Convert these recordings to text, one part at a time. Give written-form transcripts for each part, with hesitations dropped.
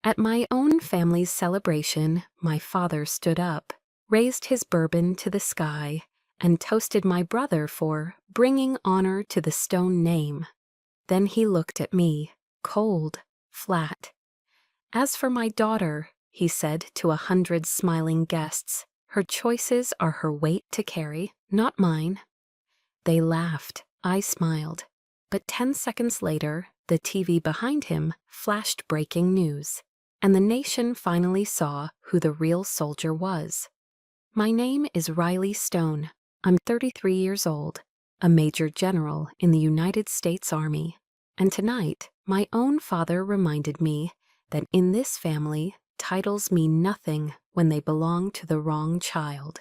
At my own family's celebration, my father stood up, raised his bourbon to the sky, and toasted my brother for bringing honor to the Stone name. Then he looked at me, cold, flat. As for my daughter, he said to 100 smiling guests, her choices are her weight to carry, not mine. They laughed, I smiled. But 10 seconds later, the TV behind him flashed breaking news, and the nation finally saw who the real soldier was. My name is Riley Stone. I'm 33 years old, a Major General in the United States Army. And tonight, my own father reminded me that in this family, titles mean nothing when they belong to the wrong child.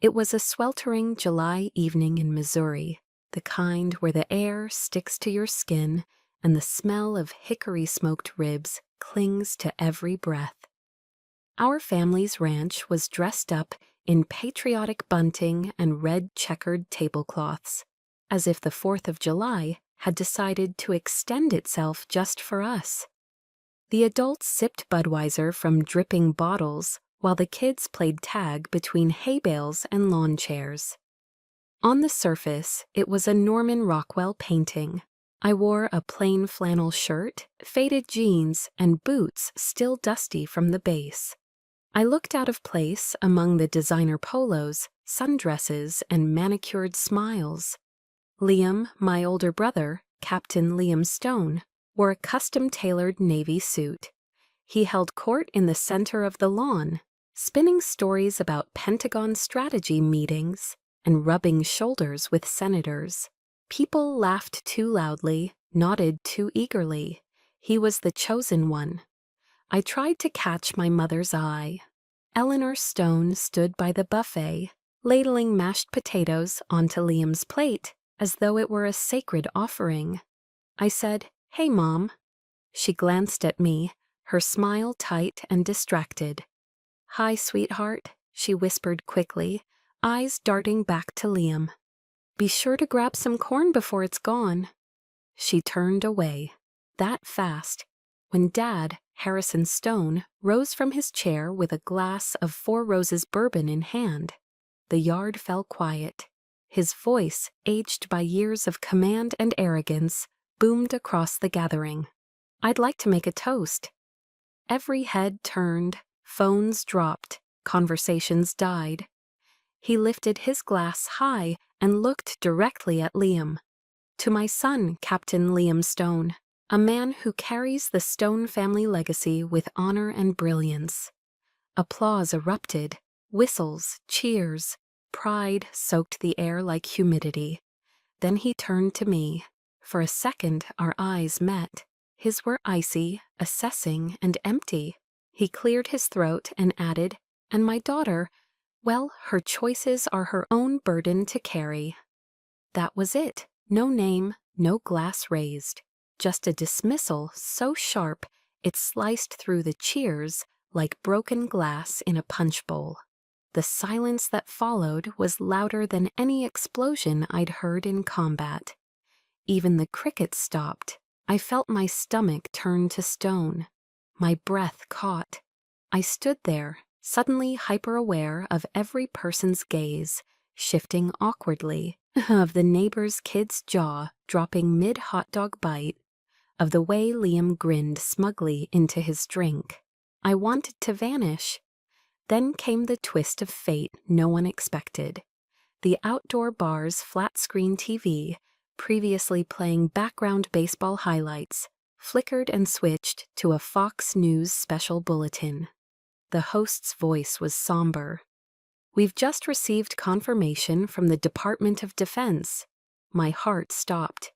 It was a sweltering July evening in Missouri, the kind where the air sticks to your skin and the smell of hickory-smoked ribs clings to every breath. Our family's ranch was dressed up in patriotic bunting and red checkered tablecloths, as if the 4th of July had decided to extend itself just for us. The adults sipped Budweiser from dripping bottles while the kids played tag between hay bales and lawn chairs. On the surface, it was a Norman Rockwell painting. I wore a plain flannel shirt, faded jeans, and boots still dusty from the base. I looked out of place among the designer polos, sundresses, and manicured smiles. Liam, my older brother, Captain Liam Stone, wore a custom-tailored navy suit. He held court in the center of the lawn, spinning stories about Pentagon strategy meetings and rubbing shoulders with senators. People laughed too loudly, nodded too eagerly. He was the chosen one. I tried to catch my mother's eye. Eleanor Stone stood by the buffet, ladling mashed potatoes onto Liam's plate as though it were a sacred offering. I said, "Hey, Mom." She glanced at me, her smile tight and distracted. "Hi, sweetheart," she whispered quickly, eyes darting back to Liam. "Be sure to grab some corn before it's gone." She turned away, that fast, when Dad, Harrison Stone, rose from his chair with a glass of Four Roses bourbon in hand. The yard fell quiet. His voice, aged by years of command and arrogance, boomed across the gathering. "I'd like to make a toast." Every head turned, phones dropped, conversations died. He lifted his glass high and looked directly at Liam. "To my son, Captain Liam Stone, a man who carries the Stone family legacy with honor and brilliance." Applause erupted, whistles, cheers. Pride soaked the air like humidity. Then he turned to me. For a second, our eyes met. His were icy, assessing, and empty. He cleared his throat and added, "And my daughter, well, her choices are her own burden to carry." That was it. No name, no glass raised. Just a dismissal so sharp it sliced through the cheers like broken glass in a punch bowl. The silence that followed was louder than any explosion I'd heard in combat. Even the crickets stopped. I felt my stomach turn to stone. My breath caught. I stood there, suddenly hyper-aware of every person's gaze, shifting awkwardly, of the neighbor's kid's jaw dropping mid-hot dog bite, of the way Liam grinned smugly into his drink. I wanted to vanish. Then came the twist of fate no one expected. The outdoor bar's flat-screen TV, previously playing background baseball highlights, flickered and switched to a Fox News special bulletin. The host's voice was somber. "We've just received confirmation from the Department of Defense." My heart stopped.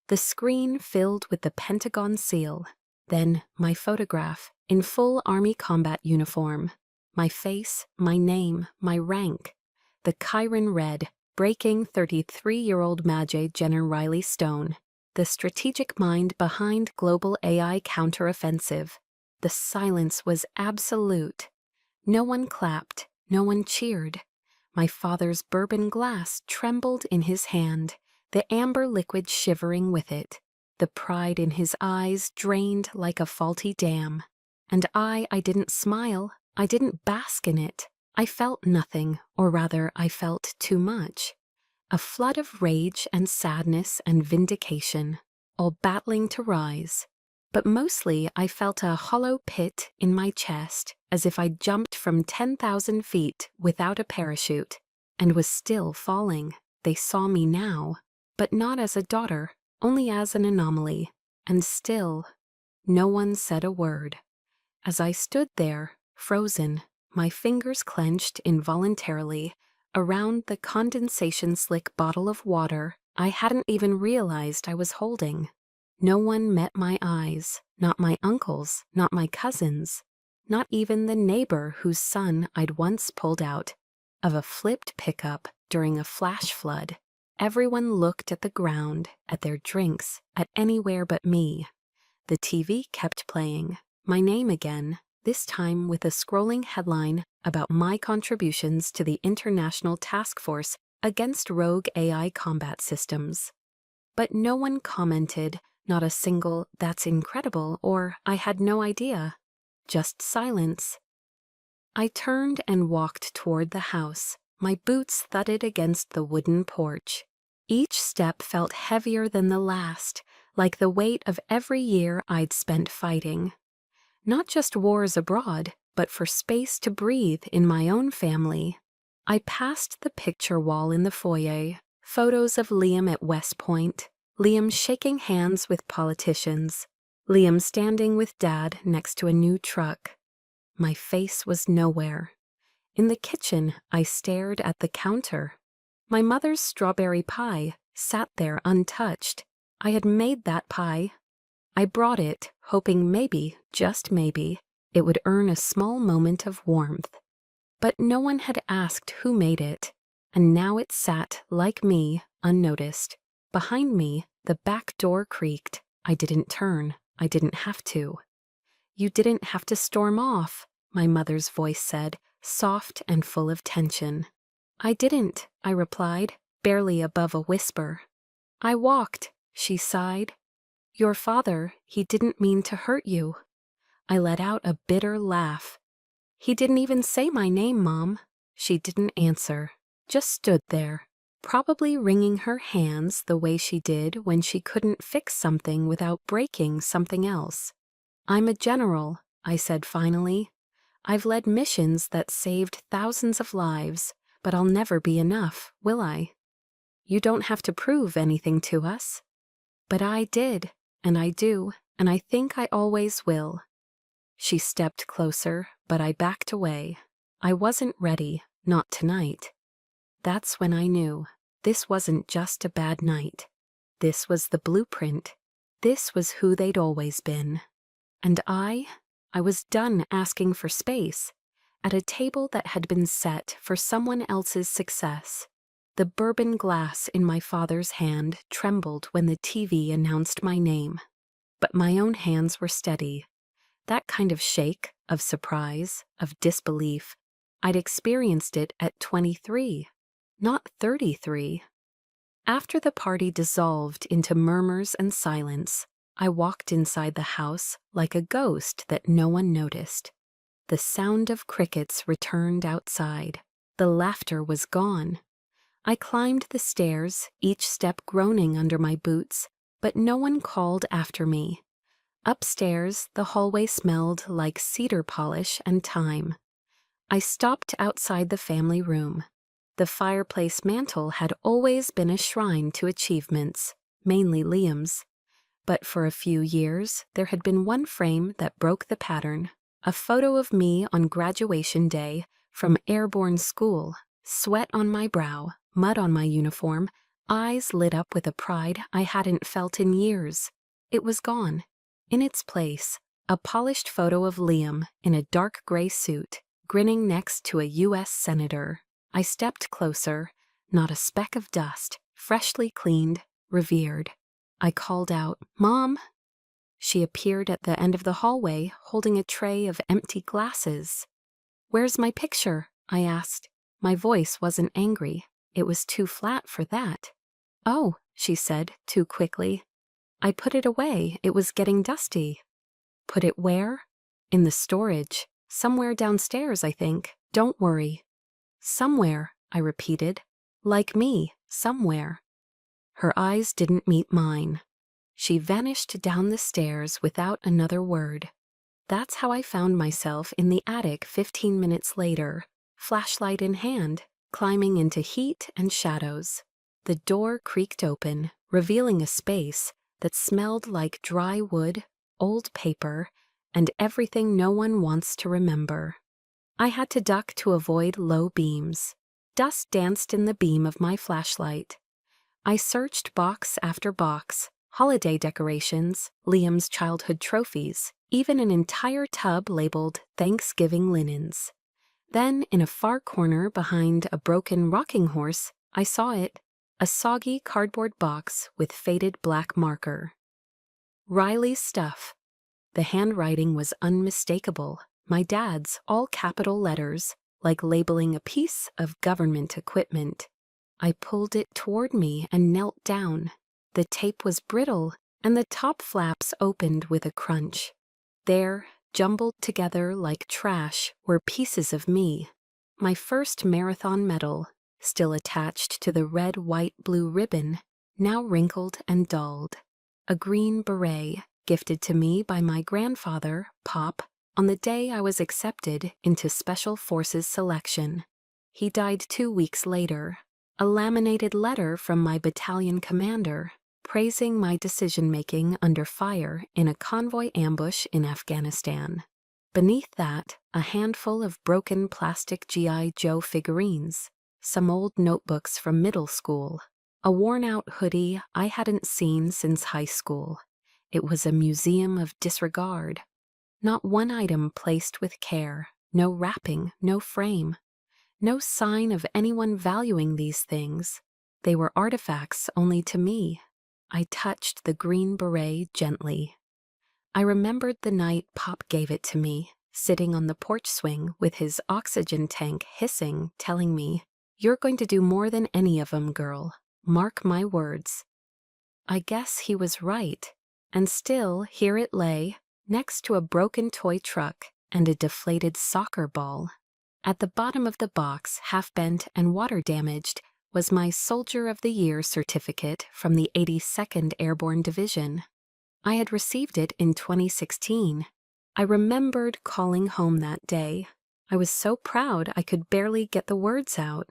The screen filled with the Pentagon seal. Then my photograph, in full Army combat uniform. My face, my name, my rank. The Chiron read, "Breaking 33-year-old Major General Riley Stone, the strategic mind behind global AI counteroffensive." The silence was absolute. No one clapped, no one cheered. My father's bourbon glass trembled in his hand, the amber liquid shivering with it. The pride in his eyes drained like a faulty dam. And I didn't smile. I didn't bask in it. I felt nothing, or rather, I felt too much. A flood of rage and sadness and vindication, all battling to rise. But mostly I felt a hollow pit in my chest, as if I'd jumped from 10,000 feet without a parachute, and was still falling. They saw me now, but not as a daughter, only as an anomaly. And still, no one said a word. As I stood there, frozen, my fingers clenched involuntarily around the condensation-slick bottle of water I hadn't even realized I was holding. No one met my eyes, not my uncles, not my cousins, not even the neighbor whose son I'd once pulled out of a flipped pickup during a flash flood. Everyone looked at the ground, at their drinks, at anywhere but me. The TV kept playing, my name again, this time with a scrolling headline about my contributions to the International Task Force against Rogue AI Combat Systems. But no one commented, not a single "that's incredible" or "I had no idea." Just silence. I turned and walked toward the house. My boots thudded against the wooden porch. Each step felt heavier than the last, like the weight of every year I'd spent fighting. Not just wars abroad, but for space to breathe in my own family. I passed the picture wall in the foyer, photos of Liam at West Point, Liam shaking hands with politicians, Liam standing with Dad next to a new truck. My face was nowhere. In the kitchen, I stared at the counter. My mother's strawberry pie sat there untouched. I had made that pie. I brought it, hoping maybe, just maybe, it would earn a small moment of warmth. But no one had asked who made it, and now it sat, like me, unnoticed. Behind me, the back door creaked. I didn't turn. I didn't have to. "You didn't have to storm off," my mother's voice said, soft and full of tension. "I didn't," I replied, barely above a whisper. "I walked," she sighed. "Your father, he didn't mean to hurt you." I let out a bitter laugh. "He didn't even say my name, Mom." She didn't answer, just stood there, probably wringing her hands the way she did when she couldn't fix something without breaking something else. "I'm a general," I said finally. "I've led missions that saved thousands of lives, but I'll never be enough, will I? You don't have to prove anything to us." But I did, and I do, and I think I always will. She stepped closer, but I backed away. I wasn't ready, not tonight. That's when I knew. This wasn't just a bad night. This was the blueprint. This was who they'd always been. And I was done asking for space, at a table that had been set for someone else's success. The bourbon glass in my father's hand trembled when the TV announced my name. But my own hands were steady. That kind of shake, of surprise, of disbelief, I'd experienced it at 23, not 33. After the party dissolved into murmurs and silence, I walked inside the house like a ghost that no one noticed. The sound of crickets returned outside. The laughter was gone. I climbed the stairs, each step groaning under my boots, but no one called after me. Upstairs, the hallway smelled like cedar polish and thyme. I stopped outside the family room. The fireplace mantel had always been a shrine to achievements, mainly Liam's. But for a few years, there had been one frame that broke the pattern, a photo of me on graduation day from airborne school, sweat on my brow, mud on my uniform, eyes lit up with a pride I hadn't felt in years. It was gone. In its place, a polished photo of Liam in a dark gray suit, grinning next to a U.S. senator. I stepped closer, not a speck of dust, freshly cleaned, revered. I called out, "Mom!" She appeared at the end of the hallway, holding a tray of empty glasses. "Where's my picture?" I asked. My voice wasn't angry. It was too flat for that. "Oh," she said, too quickly. "I put it away. It was getting dusty." "Put it where?" In the storage. Somewhere downstairs, I think. Don't worry. Somewhere, I repeated. Like me, somewhere. Her eyes didn't meet mine. She vanished down the stairs without another word. That's how I found myself in the attic 15 minutes later, flashlight in hand, climbing into heat and shadows. The door creaked open, revealing a space that smelled like dry wood, old paper, and everything no one wants to remember. I had to duck to avoid low beams. Dust danced in the beam of my flashlight. I searched box after box, holiday decorations, Liam's childhood trophies, even an entire tub labeled Thanksgiving linens. Then, in a far corner behind a broken rocking horse, I saw it, a soggy cardboard box with faded black marker. Riley's stuff. The handwriting was unmistakable, my dad's, all capital letters, like labeling a piece of government equipment. I pulled it toward me and knelt down. The tape was brittle, and the top flaps opened with a crunch. There, jumbled together like trash, were pieces of me. My first marathon medal, still attached to the red, white, blue ribbon, now wrinkled and dulled. A green beret, gifted to me by my grandfather, Pop, on the day I was accepted into Special Forces selection. He died 2 weeks later. A laminated letter from my battalion commander, praising my decision-making under fire in a convoy ambush in Afghanistan. Beneath that, a handful of broken plastic G.I. Joe figurines, some old notebooks from middle school, a worn-out hoodie I hadn't seen since high school. It was a museum of disregard. Not one item placed with care, no wrapping, no frame. No sign of anyone valuing these things. They were artifacts only to me. I touched the green beret gently. I remembered the night Pop gave it to me, sitting on the porch swing with his oxygen tank hissing, telling me, "You're going to do more than any of 'em, girl. Mark my words." I guess he was right. And still, here it lay, next to a broken toy truck and a deflated soccer ball. At the bottom of the box, half-bent and water-damaged, was my Soldier of the Year certificate from the 82nd Airborne Division. I had received it in 2016. I remembered calling home that day. I was so proud I could barely get the words out.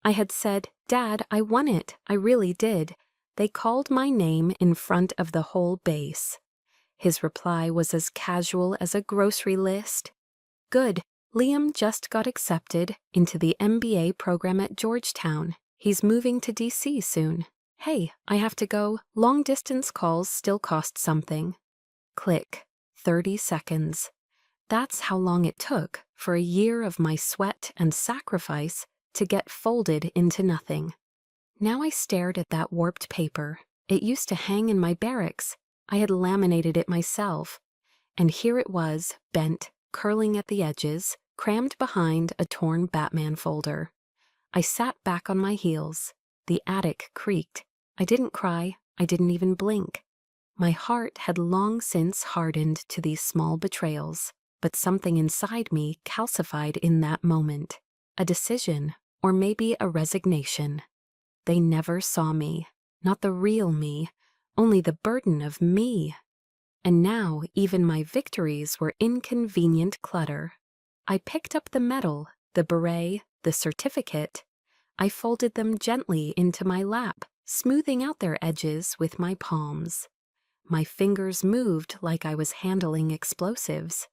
I had said, "Dad, I won it. I really did." They called my name in front of the whole base. His reply was as casual as a grocery list. "Good. Liam just got accepted into the MBA program at Georgetown. He's moving to DC soon. Hey, I have to go. Long-distance calls still cost something." Click. 30 seconds. That's how long it took for a year of my sweat and sacrifice to get folded into nothing. Now I stared at that warped paper. It used to hang in my barracks. I had laminated it myself. And here it was, bent, curling at the edges, crammed behind a torn Batman folder. I sat back on my heels. The attic creaked. I didn't cry. I didn't even blink. My heart had long since hardened to these small betrayals, but something inside me calcified in that moment. A decision, or maybe a resignation. They never saw me, not the real me, only the burden of me. And now even my victories were inconvenient clutter. I picked up the medal, the beret, the certificate. I folded them gently into my lap, smoothing out their edges with my palms. My fingers moved like I was handling explosives,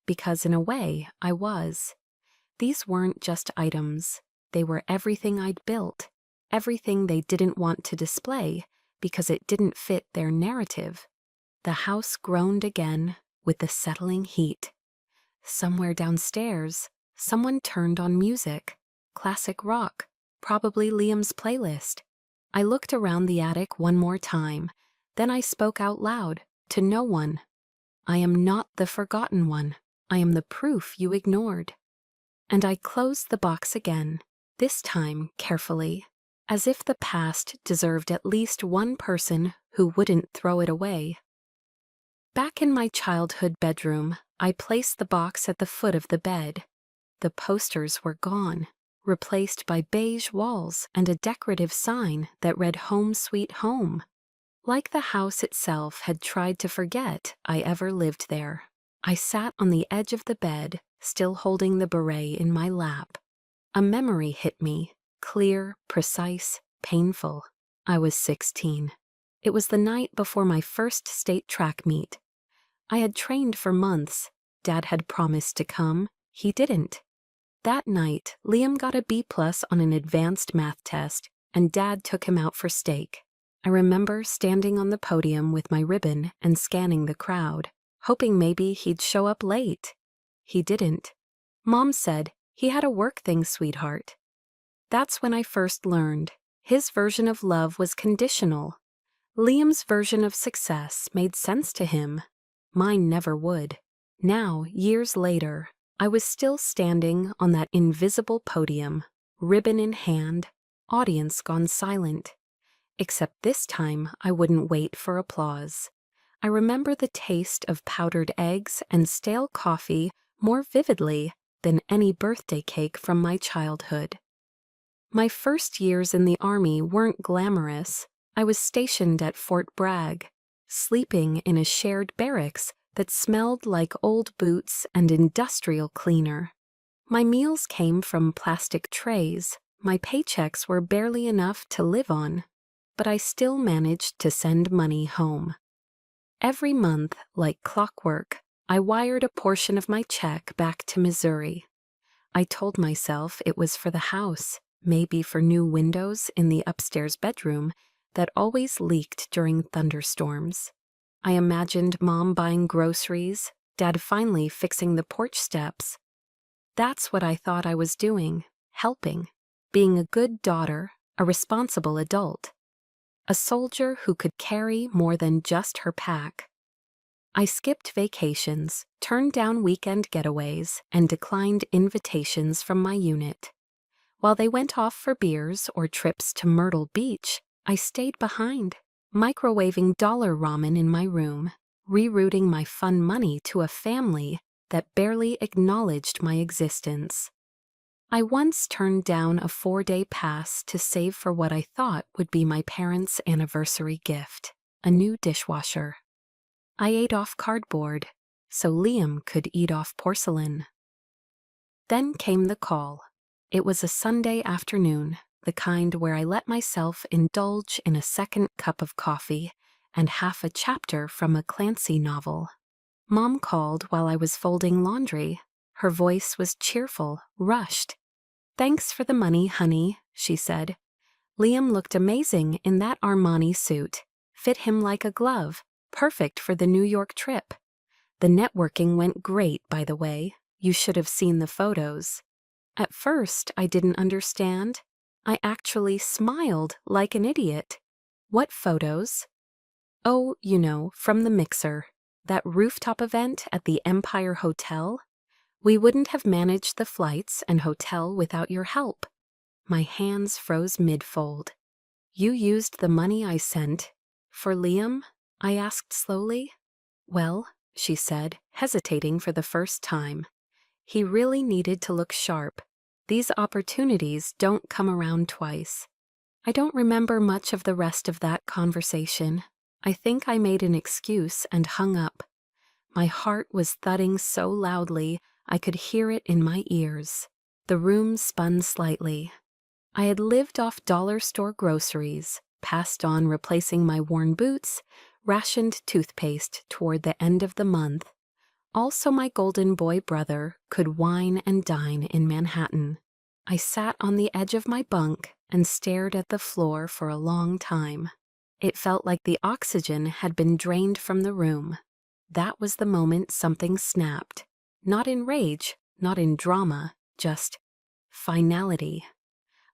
because in a way I was. These weren't just items. They were everything I'd built, everything they didn't want to display because it didn't fit their narrative. The house groaned again with the settling heat. Somewhere downstairs, someone turned on music, classic rock, probably Liam's playlist. I looked around the attic one more time, then I spoke out loud, to no one. "I am not the forgotten one. I am the proof you ignored." And I closed the box again, this time carefully, as if the past deserved at least one person who wouldn't throw it away. Back in my childhood bedroom, I placed the box at the foot of the bed. The posters were gone, replaced by beige walls and a decorative sign that read "Home Sweet Home." Like the house itself had tried to forget I ever lived there. I sat on the edge of the bed, still holding the beret in my lap. A memory hit me, clear, precise, painful. I was 16. It was the night before my first state track meet. I had trained for months. Dad had promised to come. He didn't. That night, Liam got a B+ on an advanced math test, and Dad took him out for steak. I remember standing on the podium with my ribbon and scanning the crowd, hoping maybe he'd show up late. He didn't. Mom said, "He had a work thing, sweetheart." That's when I first learned. His version of love was conditional. Liam's version of success made sense to him. Mine never would. Now, years later, I was still standing on that invisible podium, ribbon in hand, audience gone silent. Except this time, I wouldn't wait for applause. I remember the taste of powdered eggs and stale coffee more vividly than any birthday cake from my childhood. My first years in the Army weren't glamorous. I was stationed at Fort Bragg, sleeping in a shared barracks that smelled like old boots and industrial cleaner. My meals came from plastic trays. My paychecks were barely enough to live on, but I still managed to send money home. Every month, like clockwork, I wired a portion of my check back to Missouri. I told myself it was for the house, maybe for new windows in the upstairs bedroom that always leaked during thunderstorms. I imagined Mom buying groceries, Dad finally fixing the porch steps. That's what I thought I was doing, helping, being a good daughter, a responsible adult. A soldier who could carry more than just her pack. I skipped vacations, turned down weekend getaways, and declined invitations from my unit. While they went off for beers or trips to Myrtle Beach, I stayed behind, microwaving dollar ramen in my room, rerouting my fun money to a family that barely acknowledged my existence. I once turned down a 4-day pass to save for what I thought would be my parents' anniversary gift, a new dishwasher. I ate off cardboard, so Liam could eat off porcelain. Then came the call. It was a Sunday afternoon, the kind where I let myself indulge in a second cup of coffee and half a chapter from a Clancy novel. Mom called while I was folding laundry. Her voice was cheerful, rushed. "Thanks for the money, honey," she said. Liam looked amazing in that Armani suit. Fit him like a glove, perfect for the New York trip. The networking went great, by the way. You should have seen the photos. At first, I didn't understand. I actually smiled like an idiot. "What photos?" "Oh, you know, from the mixer. That rooftop event at the Empire Hotel. We wouldn't have managed the flights and hotel without your help." My hands froze mid-fold. "You used the money I sent for Liam?" I asked slowly. "Well," she said, hesitating for the first time. "He really needed to look sharp. These opportunities don't come around twice." I don't remember much of the rest of that conversation. I think I made an excuse and hung up. My heart was thudding so loudly I could hear it in my ears. The room spun slightly. I had lived off dollar store groceries, passed on replacing my worn boots, rationed toothpaste toward the end of the month. Also, my golden boy brother could wine and dine in Manhattan. I sat on the edge of my bunk and stared at the floor for a long time. It felt like the oxygen had been drained from the room. That was the moment something snapped. Not in rage, not in drama, just finality.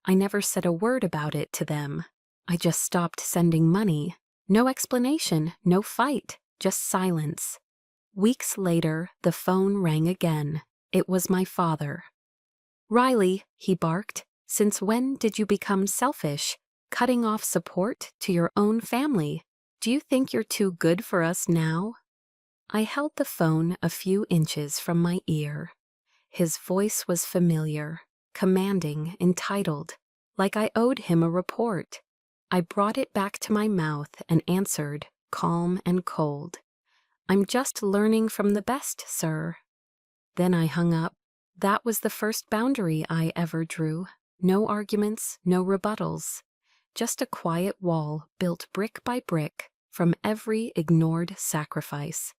I never said a word about it to them. I just stopped sending money. No explanation, no fight, just silence. Weeks later, the phone rang again. It was my father. "Riley," he barked, "since when did you become selfish, cutting off support to your own family? Do you think you're too good for us now?" I held the phone a few inches from my ear. His voice was familiar, commanding, entitled, like I owed him a report. I brought it back to my mouth and answered, calm and cold. "I'm just learning from the best, sir." Then I hung up. That was the first boundary I ever drew. No arguments, no rebuttals. Just a quiet wall built brick by brick from every ignored sacrifice.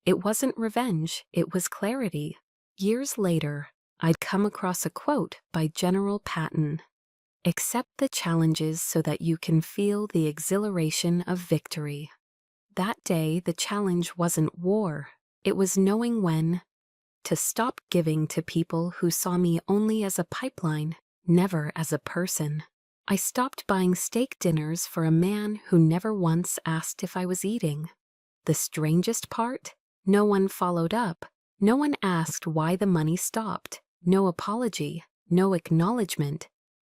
It wasn't revenge, it was clarity. Years later, I'd come across a quote by General Patton. "Accept the challenges so that you can feel the exhilaration of victory." That day, the challenge wasn't war. It was knowing when to stop giving to people who saw me only as a pipeline, never as a person. I stopped buying steak dinners for a man who never once asked if I was eating. The strangest part? No one followed up. No one asked why the money stopped. No apology. No acknowledgement.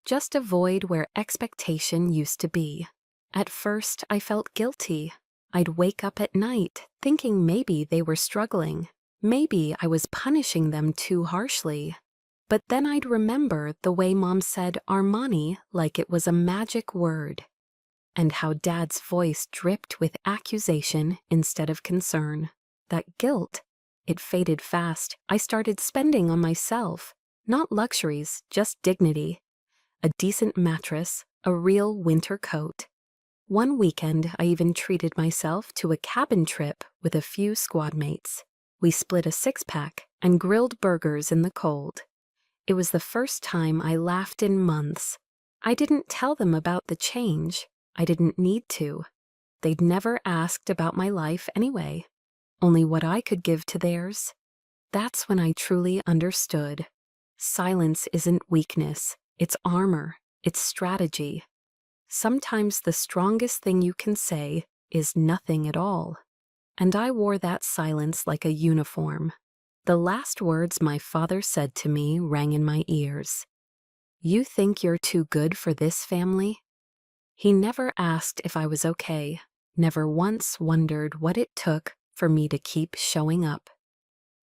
Just a void where expectation used to be. At first, I felt guilty. I'd wake up at night thinking maybe they were struggling. Maybe I was punishing them too harshly. But then I'd remember the way Mom said Armani like it was a magic word, and how Dad's voice dripped with accusation instead of concern. That guilt, it faded fast. I started spending on myself. Not luxuries, just dignity. A decent mattress, a real winter coat. One weekend, I even treated myself to a cabin trip with a few squad mates. We split a six-pack and grilled burgers in the cold. It was the first time I laughed in months. I didn't tell them about the change. I didn't need to. They'd never asked about my life anyway. Only what I could give to theirs. That's when I truly understood. Silence isn't weakness. It's armor. It's strategy. Sometimes the strongest thing you can say is nothing at all. And I wore that silence like a uniform. The last words my father said to me rang in my ears. "You think you're too good for this family?" He never asked if I was okay, never once wondered what it took for me to keep showing up.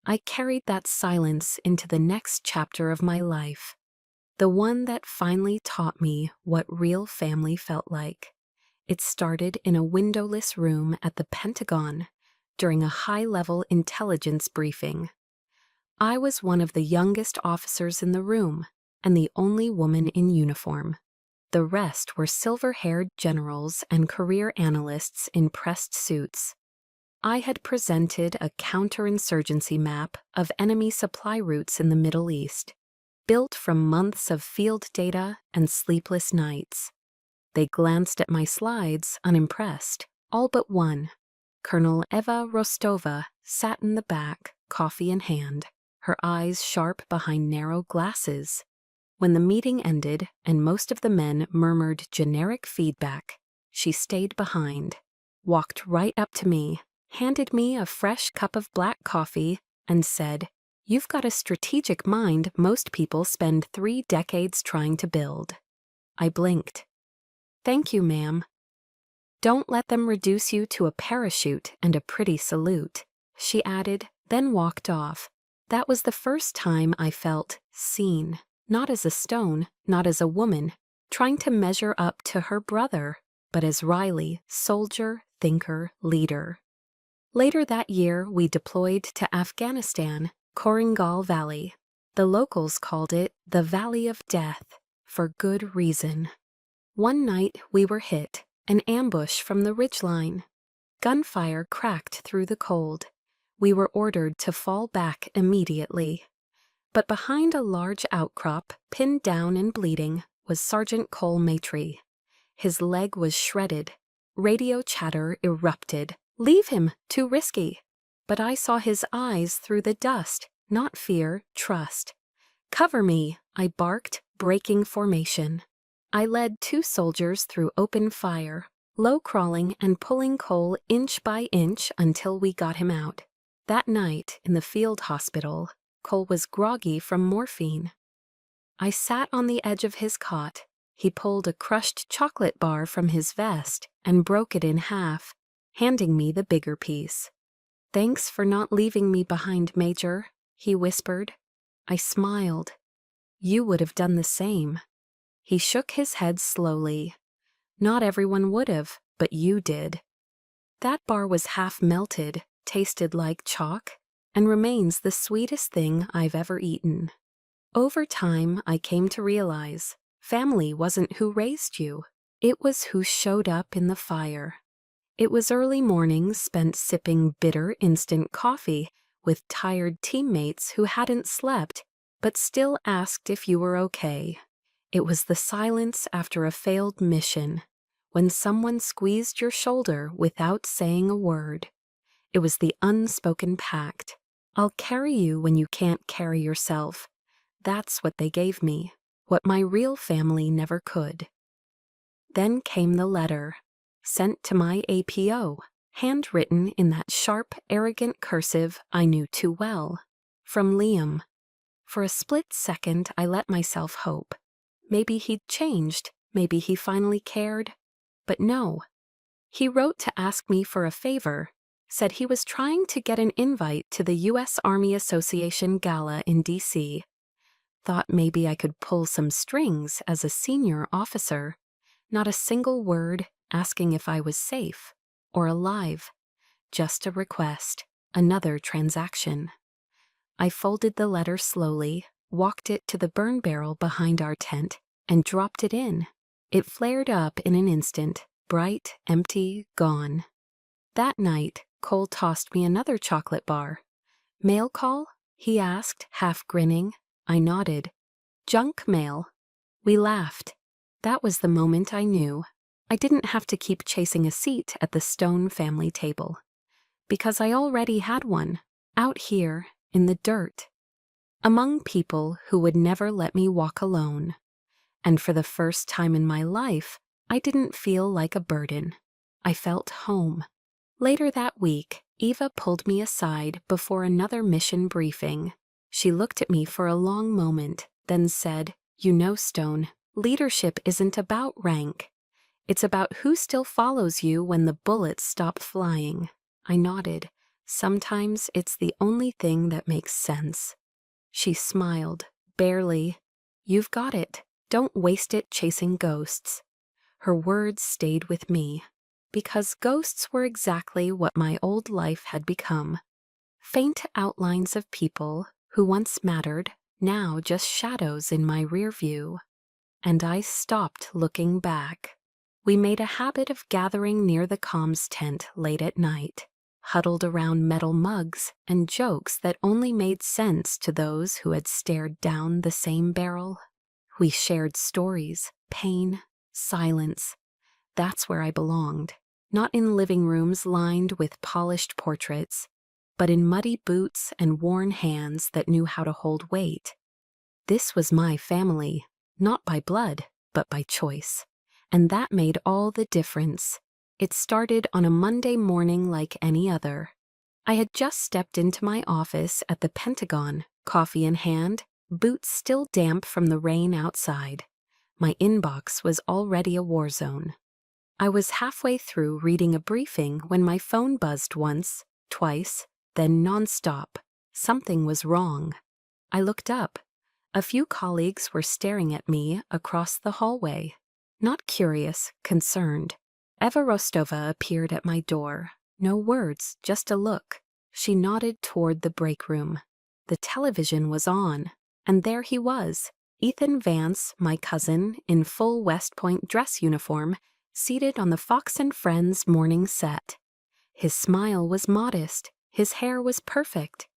I carried that silence into the next chapter of my life, the one that finally taught me what real family felt like. It started in a windowless room at the Pentagon during a high-level intelligence briefing. I was one of the youngest officers in the room and the only woman in uniform. The rest were silver-haired generals and career analysts in pressed suits. I had presented a counterinsurgency map of enemy supply routes in the Middle East, built from months of field data and sleepless nights. They glanced at my slides, unimpressed, all but one. Colonel Eva Rostova sat in the back, coffee in hand, her eyes sharp behind narrow glasses. When the meeting ended and most of the men murmured generic feedback, she stayed behind, walked right up to me, handed me a fresh cup of black coffee, and said, "You've got a strategic mind most people spend 3 decades trying to build." I blinked. "Thank you, ma'am." "Don't let them reduce you to a parachute and a pretty salute," she added, then walked off. That was the first time I felt seen, not as a stone, not as a woman, trying to measure up to her brother, but as Riley, soldier, thinker, leader. Later that year, we deployed to Afghanistan, Korangal Valley. The locals called it the Valley of Death, for good reason. One night we were hit, an ambush from the ridgeline. Gunfire cracked through the cold. We were ordered to fall back immediately. But behind a large outcrop, pinned down and bleeding, was Sergeant Cole Maitre. His leg was shredded. Radio chatter erupted. "Leave him, too risky." But I saw his eyes through the dust, not fear, trust. "Cover me," I barked, breaking formation. I led 2 soldiers through open fire, low crawling and pulling Cole inch by inch until we got him out. That night, in the field hospital, Cole was groggy from morphine. I sat on the edge of his cot. He pulled a crushed chocolate bar from his vest and broke it in half, handing me the bigger piece. "Thanks for not leaving me behind, Major," he whispered. I smiled. "You would have done the same." He shook his head slowly. "Not everyone would have, but you did." That bar was half melted, tasted like chalk, and remains the sweetest thing I've ever eaten. Over time, I came to realize family wasn't who raised you. It was who showed up in the fire. It was early mornings spent sipping bitter instant coffee with tired teammates who hadn't slept but still asked if you were okay. It was the silence after a failed mission, when someone squeezed your shoulder without saying a word. It was the unspoken pact. "I'll carry you when you can't carry yourself." That's what they gave me, what my real family never could. Then came the letter, sent to my APO, handwritten in that sharp, arrogant cursive I knew too well. From Liam. For a split second, I let myself hope. Maybe he'd changed, maybe he finally cared. But no. He wrote to ask me for a favor, said he was trying to get an invite to the U.S. Army Association Gala in D.C. Thought maybe I could pull some strings as a senior officer. Not a single word asking if I was safe or alive. Just a request, another transaction. I folded the letter slowly, walked it to the burn barrel behind our tent, and dropped it in. It flared up in an instant, bright, empty, gone. That night, Cole tossed me another chocolate bar. "Mail call?" he asked, half grinning. I nodded. "Junk mail." We laughed. That was the moment I knew I didn't have to keep chasing a seat at the Stone family table. Because I already had one, out here, in the dirt, among people who would never let me walk alone. And for the first time in my life, I didn't feel like a burden. I felt home. Later that week, Eva pulled me aside before another mission briefing. She looked at me for a long moment, then said, "You know, Stone, leadership isn't about rank. It's about who still follows you when the bullets stop flying." I nodded. Sometimes it's the only thing that makes sense. She smiled, barely. "You've got it. Don't waste it chasing ghosts." Her words stayed with me, because ghosts were exactly what my old life had become. Faint outlines of people who once mattered, now just shadows in my rear view. And I stopped looking back. We made a habit of gathering near the comms tent late at night, huddled around metal mugs and jokes that only made sense to those who had stared down the same barrel. We shared stories, pain, silence. That's where I belonged, not in living rooms lined with polished portraits, but in muddy boots and worn hands that knew how to hold weight. This was my family, not by blood, but by choice. And that made all the difference. It started on a Monday morning like any other. I had just stepped into my office at the Pentagon, coffee in hand, boots still damp from the rain outside. My inbox was already a war zone. I was halfway through reading a briefing when my phone buzzed once, twice, then nonstop. Something was wrong. I looked up. A few colleagues were staring at me across the hallway. Not curious, concerned. Eva Rostova appeared at my door. No words, just a look. She nodded toward the break room. The television was on, and there he was, Ethan Vance, my cousin, in full West Point dress uniform, seated on the Fox and Friends morning set. His smile was modest, his hair was perfect.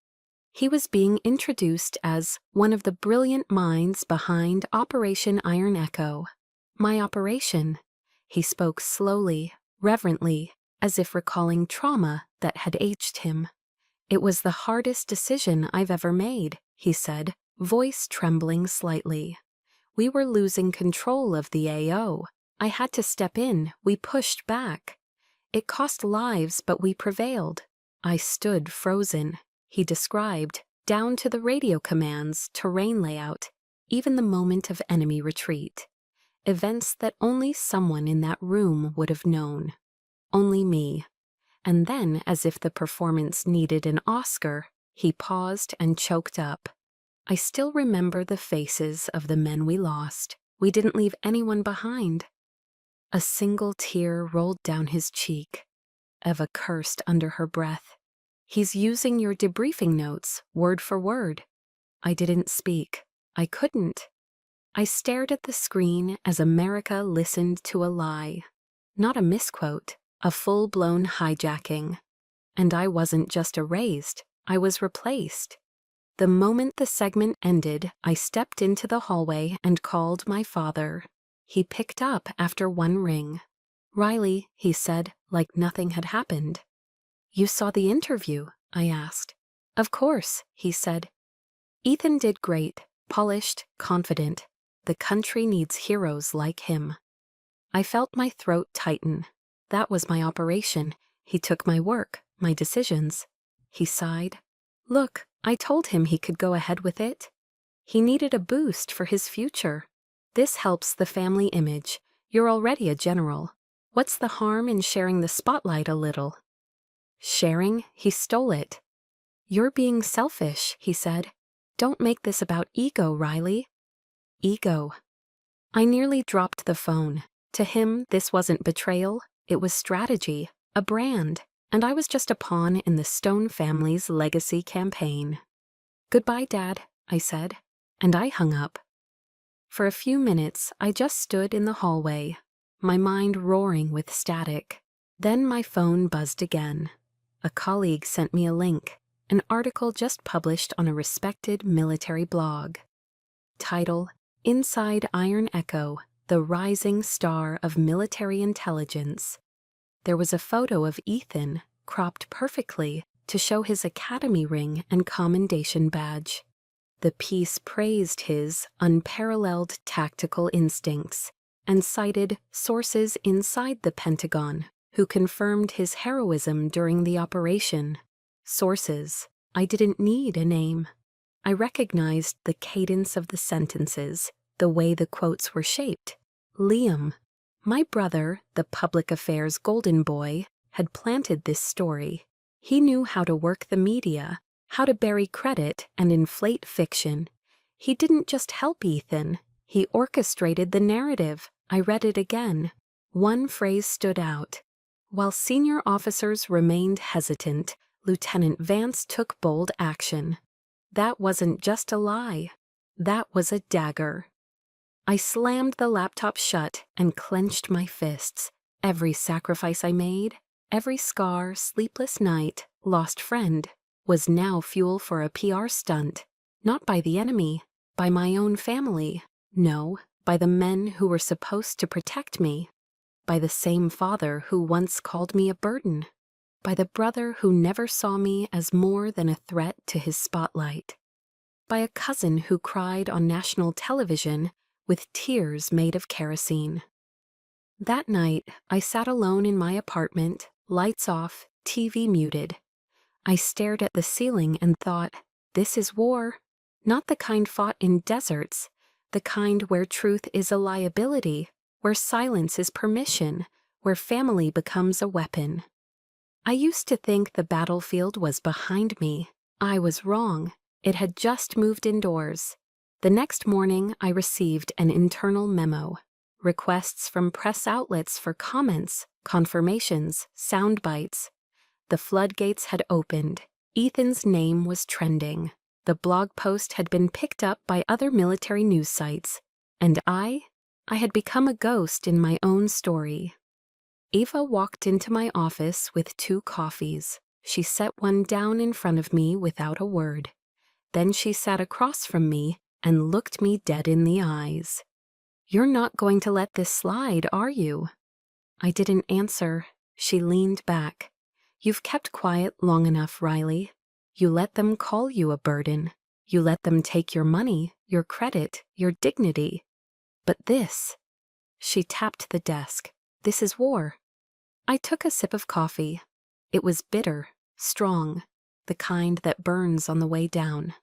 He was being introduced as one of the brilliant minds behind Operation Iron Echo. My operation. He spoke slowly, reverently, as if recalling trauma that had aged him. "It was the hardest decision I've ever made," he said, voice trembling slightly. "We were losing control of the AO. I had to step in. We pushed back. It cost lives, but we prevailed." I stood frozen. He described, down to the radio commands, terrain layout, even the moment of enemy retreat. Events that only someone in that room would have known. Only me. and then, as if the performance needed an Oscar, he paused and choked up. I still remember the faces of the men we lost. We didn't leave anyone behind. A single tear rolled down his cheek. Eva cursed under her breath. He's using your debriefing notes, word for word. I didn't speak. I couldn't. I stared at the screen as America listened to a lie. Not a misquote, a full-blown hijacking. And I wasn't just erased, I was replaced. The moment the segment ended, I stepped into the hallway and called my father. He picked up after one ring. "Riley," he said, like nothing had happened. "You saw the interview?" I asked. "Of course," he said. "Ethan did great, polished, confident. The country needs heroes like him." I felt my throat tighten. That was my operation. He took my work, my decisions. He sighed. "Look, I told him he could go ahead with it. He needed a boost for his future. This helps the family image. You're already a general. What's the harm in sharing the spotlight a little?" Sharing? He stole it. "You're being selfish," he said. "Don't make this about ego, Riley." Ego. I nearly dropped the phone. To him, this wasn't betrayal. It was strategy, a brand, and I was just a pawn in the Stone family's legacy campaign. "Goodbye, Dad," I said, and I hung up. For a few minutes, I just stood in the hallway, my mind roaring with static. Then my phone buzzed again. A colleague sent me a link, an article just published on a respected military blog. Title: Inside Iron Echo, the Rising Star of Military Intelligence. There was a photo of Ethan, cropped perfectly to show his academy ring and commendation badge. The piece praised his unparalleled tactical instincts and cited sources inside the Pentagon who confirmed his heroism during the operation. Sources. I didn't need a name. I recognized the cadence of the sentences, the way the quotes were shaped. Liam, my brother, the public affairs golden boy, had planted this story. He knew how to work the media, how to bury credit and inflate fiction. He didn't just help Ethan, he orchestrated the narrative. I read it again. One phrase stood out. While senior officers remained hesitant, Lieutenant Vance took bold action. That wasn't just a lie. That was a dagger. I slammed the laptop shut and clenched my fists. Every sacrifice I made, every scar, sleepless night, lost friend, was now fuel for a PR stunt. Not by the enemy, by my own family. No, by the men who were supposed to protect me. By the same father who once called me a burden. By the brother who never saw me as more than a threat to his spotlight. By a cousin who cried on national television with tears made of kerosene. That night, I sat alone in my apartment, lights off, TV muted. I stared at the ceiling and thought, this is war. Not the kind fought in deserts, the kind where truth is a liability, where silence is permission, where family becomes a weapon. I used to think the battlefield was behind me. I was wrong. It had just moved indoors. The next morning, I received an internal memo. Requests from press outlets for comments, confirmations, sound bites. The floodgates had opened. Ethan's name was trending. The blog post had been picked up by other military news sites. And I had become a ghost in my own story. Eva walked into my office with 2 coffees. She set one down in front of me without a word. Then she sat across from me and looked me dead in the eyes. "You're not going to let this slide, are you?" I didn't answer. She leaned back. "You've kept quiet long enough, Riley. You let them call you a burden. You let them take your money, your credit, your dignity. But this..." She tapped the desk. "This is war." I took a sip of coffee. It was bitter, strong, the kind that burns on the way down.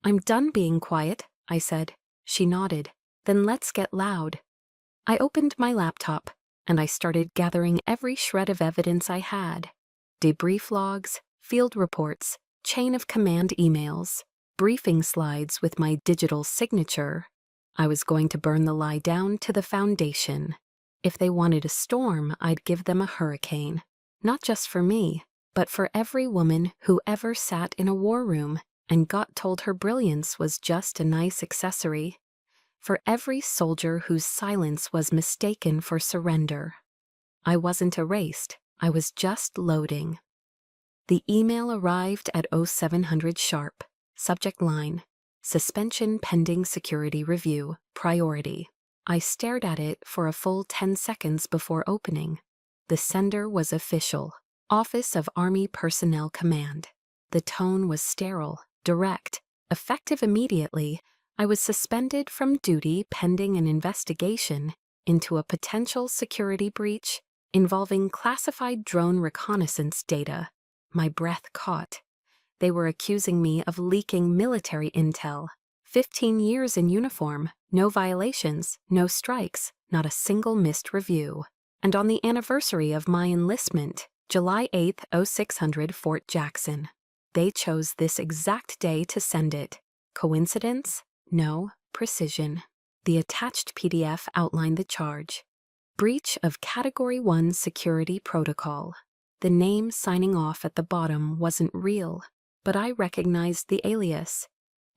"I'm done being quiet," I said. She nodded. "Then let's get loud." I opened my laptop, and I started gathering every shred of evidence I had. debrief logs, field reports, chain of command emails, briefing slides with my digital signature. I was going to burn the lie down to the foundation. If they wanted a storm, I'd give them a hurricane. Not just for me, but for every woman who ever sat in a war room and got told her brilliance was just a nice accessory. For every soldier whose silence was mistaken for surrender. I wasn't erased, I was just loading. The email arrived at 0700 sharp. Subject line: Suspension pending security review, priority. I stared at it for a full 10 seconds before opening. The sender was official, Office of Army Personnel Command. The tone was sterile, direct, effective immediately. I was suspended from duty pending an investigation into a potential security breach involving classified drone reconnaissance data. My breath caught. They were accusing me of leaking military intel. 15 years in uniform, no violations, no strikes, not a single missed review. And on the anniversary of my enlistment, July 8, 0600 Fort Jackson. They chose this exact day to send it. Coincidence? No. Precision. The attached PDF outlined the charge. Breach of Category 1 Security Protocol. The name signing off at the bottom wasn't real, but I recognized the alias.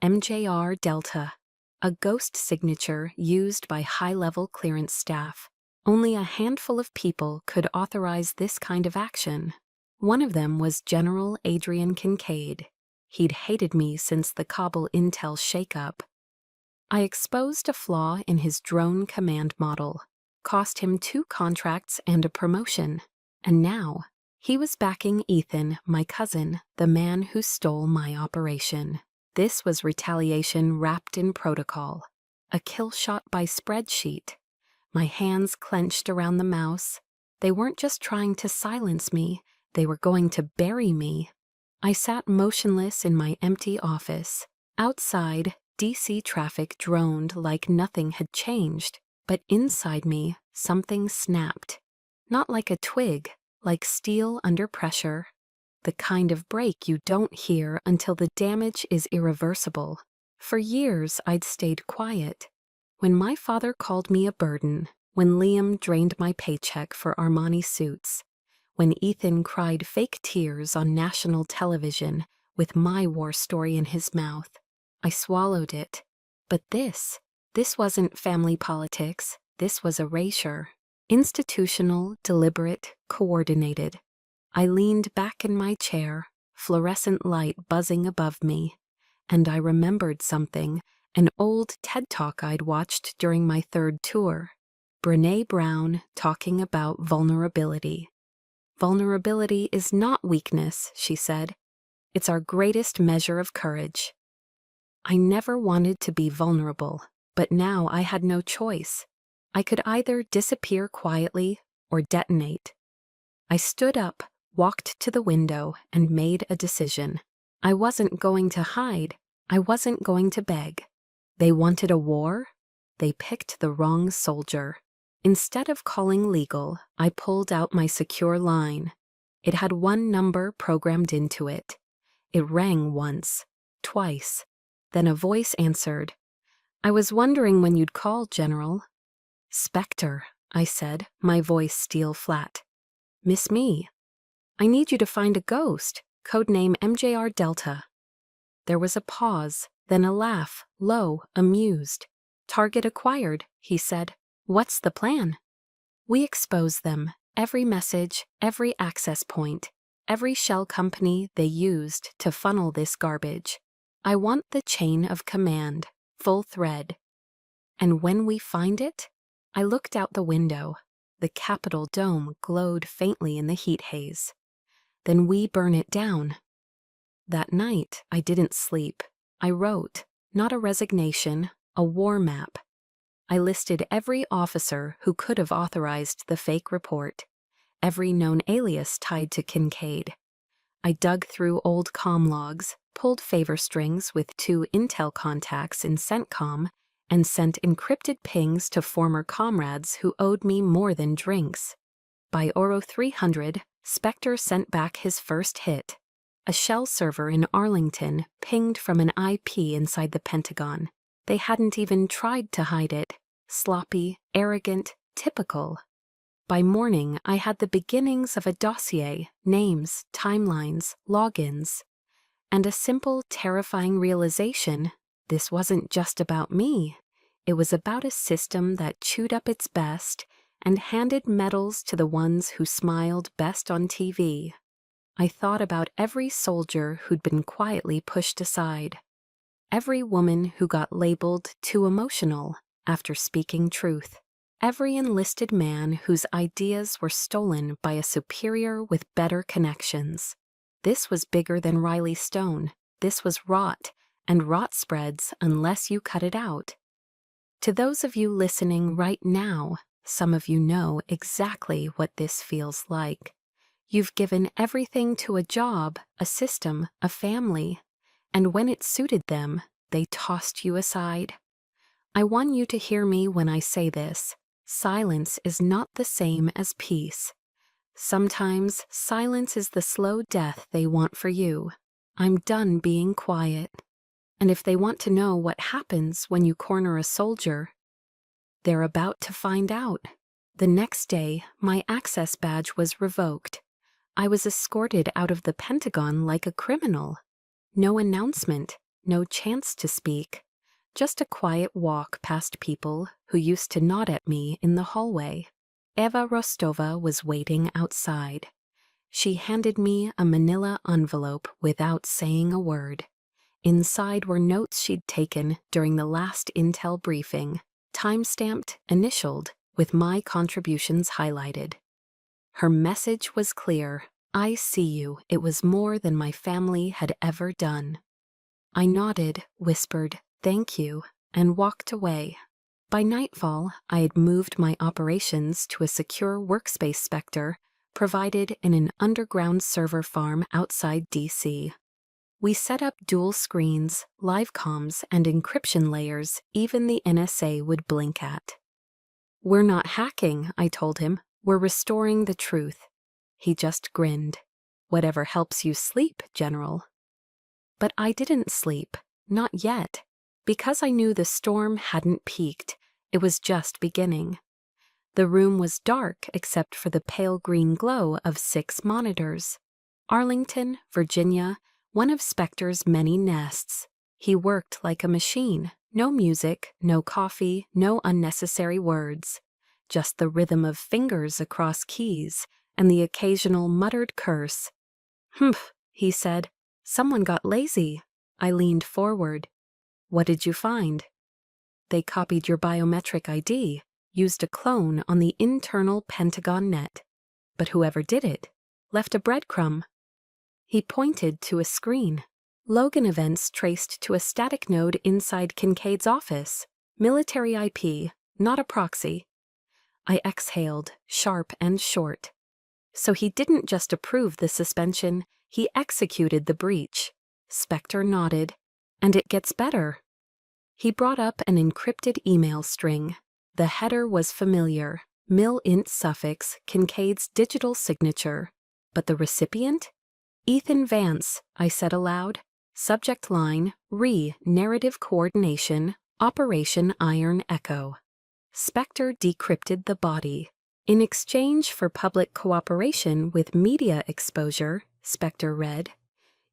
MJR Delta. A ghost signature used by high-level clearance staff. Only a handful of people could authorize this kind of action. One of them was General Adrian Kincaid. He'd hated me since the Kabul intel shakeup. I exposed a flaw in his drone command model, cost him 2 contracts and a promotion, and now he was backing Ethan, my cousin, the man who stole my operation. This was retaliation wrapped in protocol, a kill shot by spreadsheet. My hands clenched around the mouse. They weren't just trying to silence me, they were going to bury me. I sat motionless in my empty office. Outside, DC traffic droned like nothing had changed, but inside me, something snapped. Not like a twig, like steel under pressure. The kind of break you don't hear until the damage is irreversible. For years, I'd stayed quiet. When my father called me a burden, when Liam drained my paycheck for Armani suits, when Ethan cried fake tears on national television with my war story in his mouth, I swallowed it. But this wasn't family politics. This was erasure. Institutional, deliberate, coordinated. I leaned back in my chair, fluorescent light buzzing above me, and I remembered something, an old TED Talk I'd watched during my 3rd tour. Brené Brown talking about vulnerability. Vulnerability is not weakness, she said. It's our greatest measure of courage. I never wanted to be vulnerable, but now I had no choice. I could either disappear quietly or detonate. I stood up, walked to the window, and made a decision. I wasn't going to hide. I wasn't going to beg. They wanted a war? They picked the wrong soldier. Instead of calling legal, I pulled out my secure line. It had one number programmed into it. It rang once, twice. Then a voice answered. "I was wondering when you'd call, General." "Spectre," I said, my voice steel flat. "Miss me. I need you to find a ghost, codename MJR Delta." There was a pause, then a laugh, low, amused. "Target acquired," he said. "What's the plan?" "We expose them, every message, every access point, every shell company they used to funnel this garbage. I want the chain of command, full thread. And when we find it," I looked out the window. The Capitol dome glowed faintly in the heat haze. "Then we burn it down." That night, I didn't sleep. I wrote, not a resignation, a war map. I listed every officer who could have authorized the fake report, every known alias tied to Kincaid. I dug through old comm logs, pulled favor strings with 2 intel contacts in CENTCOM, and sent encrypted pings to former comrades who owed me more than drinks. By Oro 300, Spectre sent back his first hit. A shell server in Arlington pinged from an IP inside the Pentagon. They hadn't even tried to hide it. Sloppy, arrogant, typical. By morning, I had the beginnings of a dossier, names, timelines, logins, and a simple, terrifying realization: this wasn't just about me. It was about a system that chewed up its best and handed medals to the ones who smiled best on TV. I thought about every soldier who'd been quietly pushed aside, every woman who got labeled too emotional after speaking truth, every enlisted man whose ideas were stolen by a superior with better connections. This was bigger than Riley Stone. This was rot, and rot spreads unless you cut it out. To those of you listening right now, some of you know exactly what this feels like. You've given everything to a job, a system, a family, and when it suited them, they tossed you aside. I want you to hear me when I say this. Silence is not the same as peace. Sometimes silence is the slow death they want for you. I'm done being quiet. And if they want to know what happens when you corner a soldier, they're about to find out. The next day, my access badge was revoked. I was escorted out of the Pentagon like a criminal. No announcement, no chance to speak. Just a quiet walk past people who used to nod at me in the hallway. Eva Rostova was waiting outside. She handed me a manila envelope without saying a word. Inside were notes she'd taken during the last intel briefing, time-stamped, initialed, with my contributions highlighted. Her message was clear. I see you. It was more than my family had ever done. I nodded, whispered, "Thank you," and walked away. By nightfall, I had moved my operations to a secure workspace Spectre provided in an underground server farm outside DC. We set up dual screens, live comms, and encryption layers even the NSA would blink at. "We're not hacking," I told him. "We're restoring the truth." He just grinned. "Whatever helps you sleep, General." But I didn't sleep. Not yet. Because I knew the storm hadn't peaked, it was just beginning. The room was dark except for the pale green glow of 6 monitors. Arlington, Virginia, one of Spectre's many nests. He worked like a machine. No music, no coffee, no unnecessary words. Just the rhythm of fingers across keys and the occasional muttered curse. "Humph," he said. "Someone got lazy." I leaned forward. "What did you find?" "They copied your biometric ID, used a clone on the internal Pentagon net. But whoever did it left a breadcrumb." He pointed to a screen. Logan events traced to a static node inside Kincaid's office. Military IP, not a proxy. I exhaled, sharp and short. So he didn't just approve the suspension, he executed the breach. Spectre nodded. "And it gets better." He brought up an encrypted email string. The header was familiar. Mil-int suffix, Kincaid's digital signature. But the recipient? "Ethan Vance," I said aloud. Subject line, Narrative Coordination, Operation Iron Echo. Spectre decrypted the body. "In exchange for public cooperation with media exposure," Spectre read,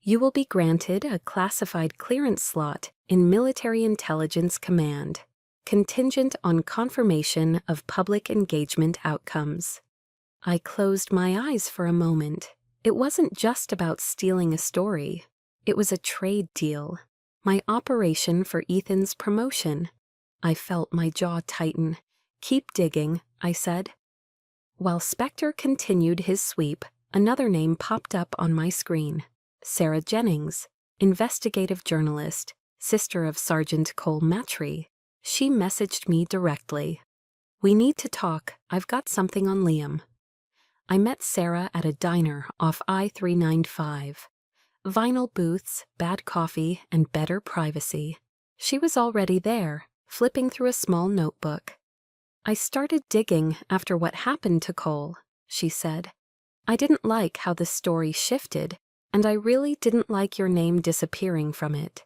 "you will be granted a classified clearance slot in Military Intelligence Command, contingent on confirmation of public engagement outcomes." I closed my eyes for a moment. It wasn't just about stealing a story. It was a trade deal. My operation for Ethan's promotion. I felt my jaw tighten. "Keep digging," I said. While Spectre continued his sweep, another name popped up on my screen. Sarah Jennings, investigative journalist, sister of Sergeant Cole Matry. She messaged me directly. "We need to talk. I've got something on Liam." I met Sarah at a diner off I-395. Vinyl booths, bad coffee, and better privacy. She was already there, flipping through a small notebook. "I started digging after what happened to Cole," she said. I didn't like how the story shifted, and I really didn't like your name disappearing from it.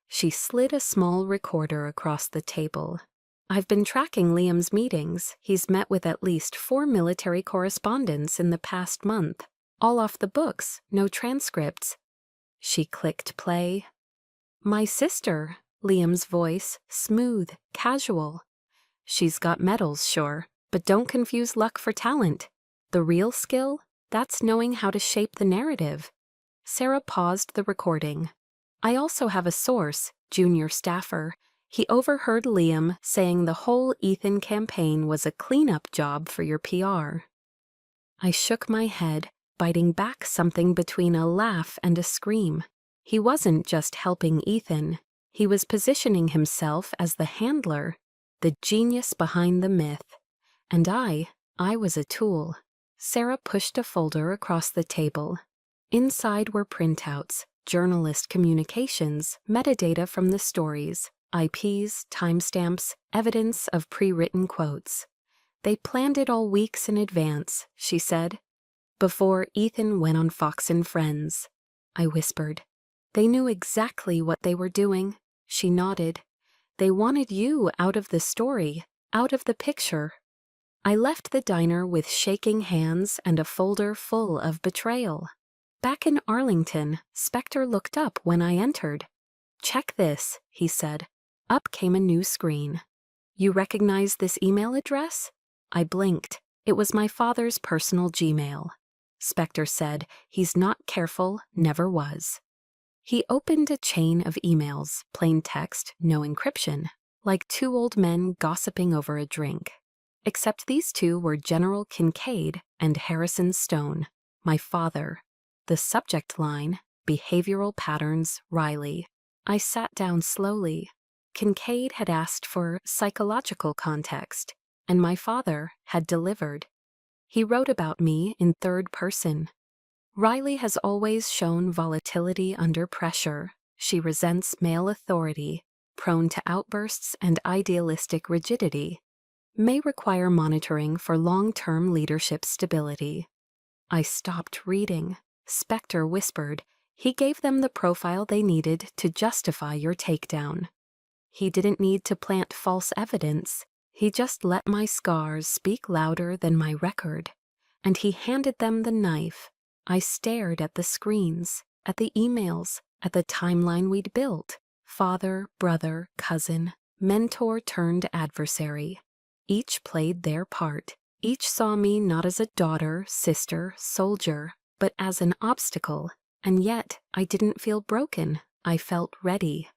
She slid a small recorder across the table. I've been tracking Liam's meetings. He's met with at least 4 military correspondents in the past month. All off the books, no transcripts. She clicked play. My sister, Liam's voice, smooth, casual. She's got medals, sure, but don't confuse luck for talent. The real skill? That's knowing how to shape the narrative. Sarah paused the recording. I also have a source, junior staffer. He overheard Liam saying the whole Ethan campaign was a cleanup job for your PR. I shook my head, biting back something between a laugh and a scream. He wasn't just helping Ethan. He was positioning himself as the handler, the genius behind the myth. And I was a tool. Sarah pushed a folder across the table. Inside were printouts, journalist communications, metadata from the stories, IPs, timestamps, evidence of pre-written quotes. They planned it all weeks in advance, she said. Before Ethan went on Fox and Friends. I whispered. They knew exactly what they were doing. She nodded. They wanted you out of the story, out of the picture. I left the diner with shaking hands and a folder full of betrayal. Back in Arlington, Spectre looked up when I entered. Check this, he said. Up came a new screen. You recognize this email address? I blinked. It was my father's personal Gmail. Spectre said, he's not careful, never was. He opened a chain of emails, plain text, no encryption, like 2 old men gossiping over a drink. Except these 2 were General Kincaid and Harrison Stone, my father. The subject line, Behavioral Patterns, Riley. I sat down slowly. Kincaid had asked for psychological context, and my father had delivered. He wrote about me in 3rd person. Riley has always shown volatility under pressure. She resents male authority, prone to outbursts and idealistic rigidity. May require monitoring for long-term leadership stability. I stopped reading. Spectre whispered, he gave them the profile they needed to justify your takedown. He didn't need to plant false evidence. He just let my scars speak louder than my record. And he handed them the knife. I stared at the screens, at the emails, at the timeline we'd built. Father, brother, cousin, mentor turned adversary. Each played their part. Each saw me not as a daughter, sister, soldier, but as an obstacle. And yet, I didn't feel broken. I felt ready.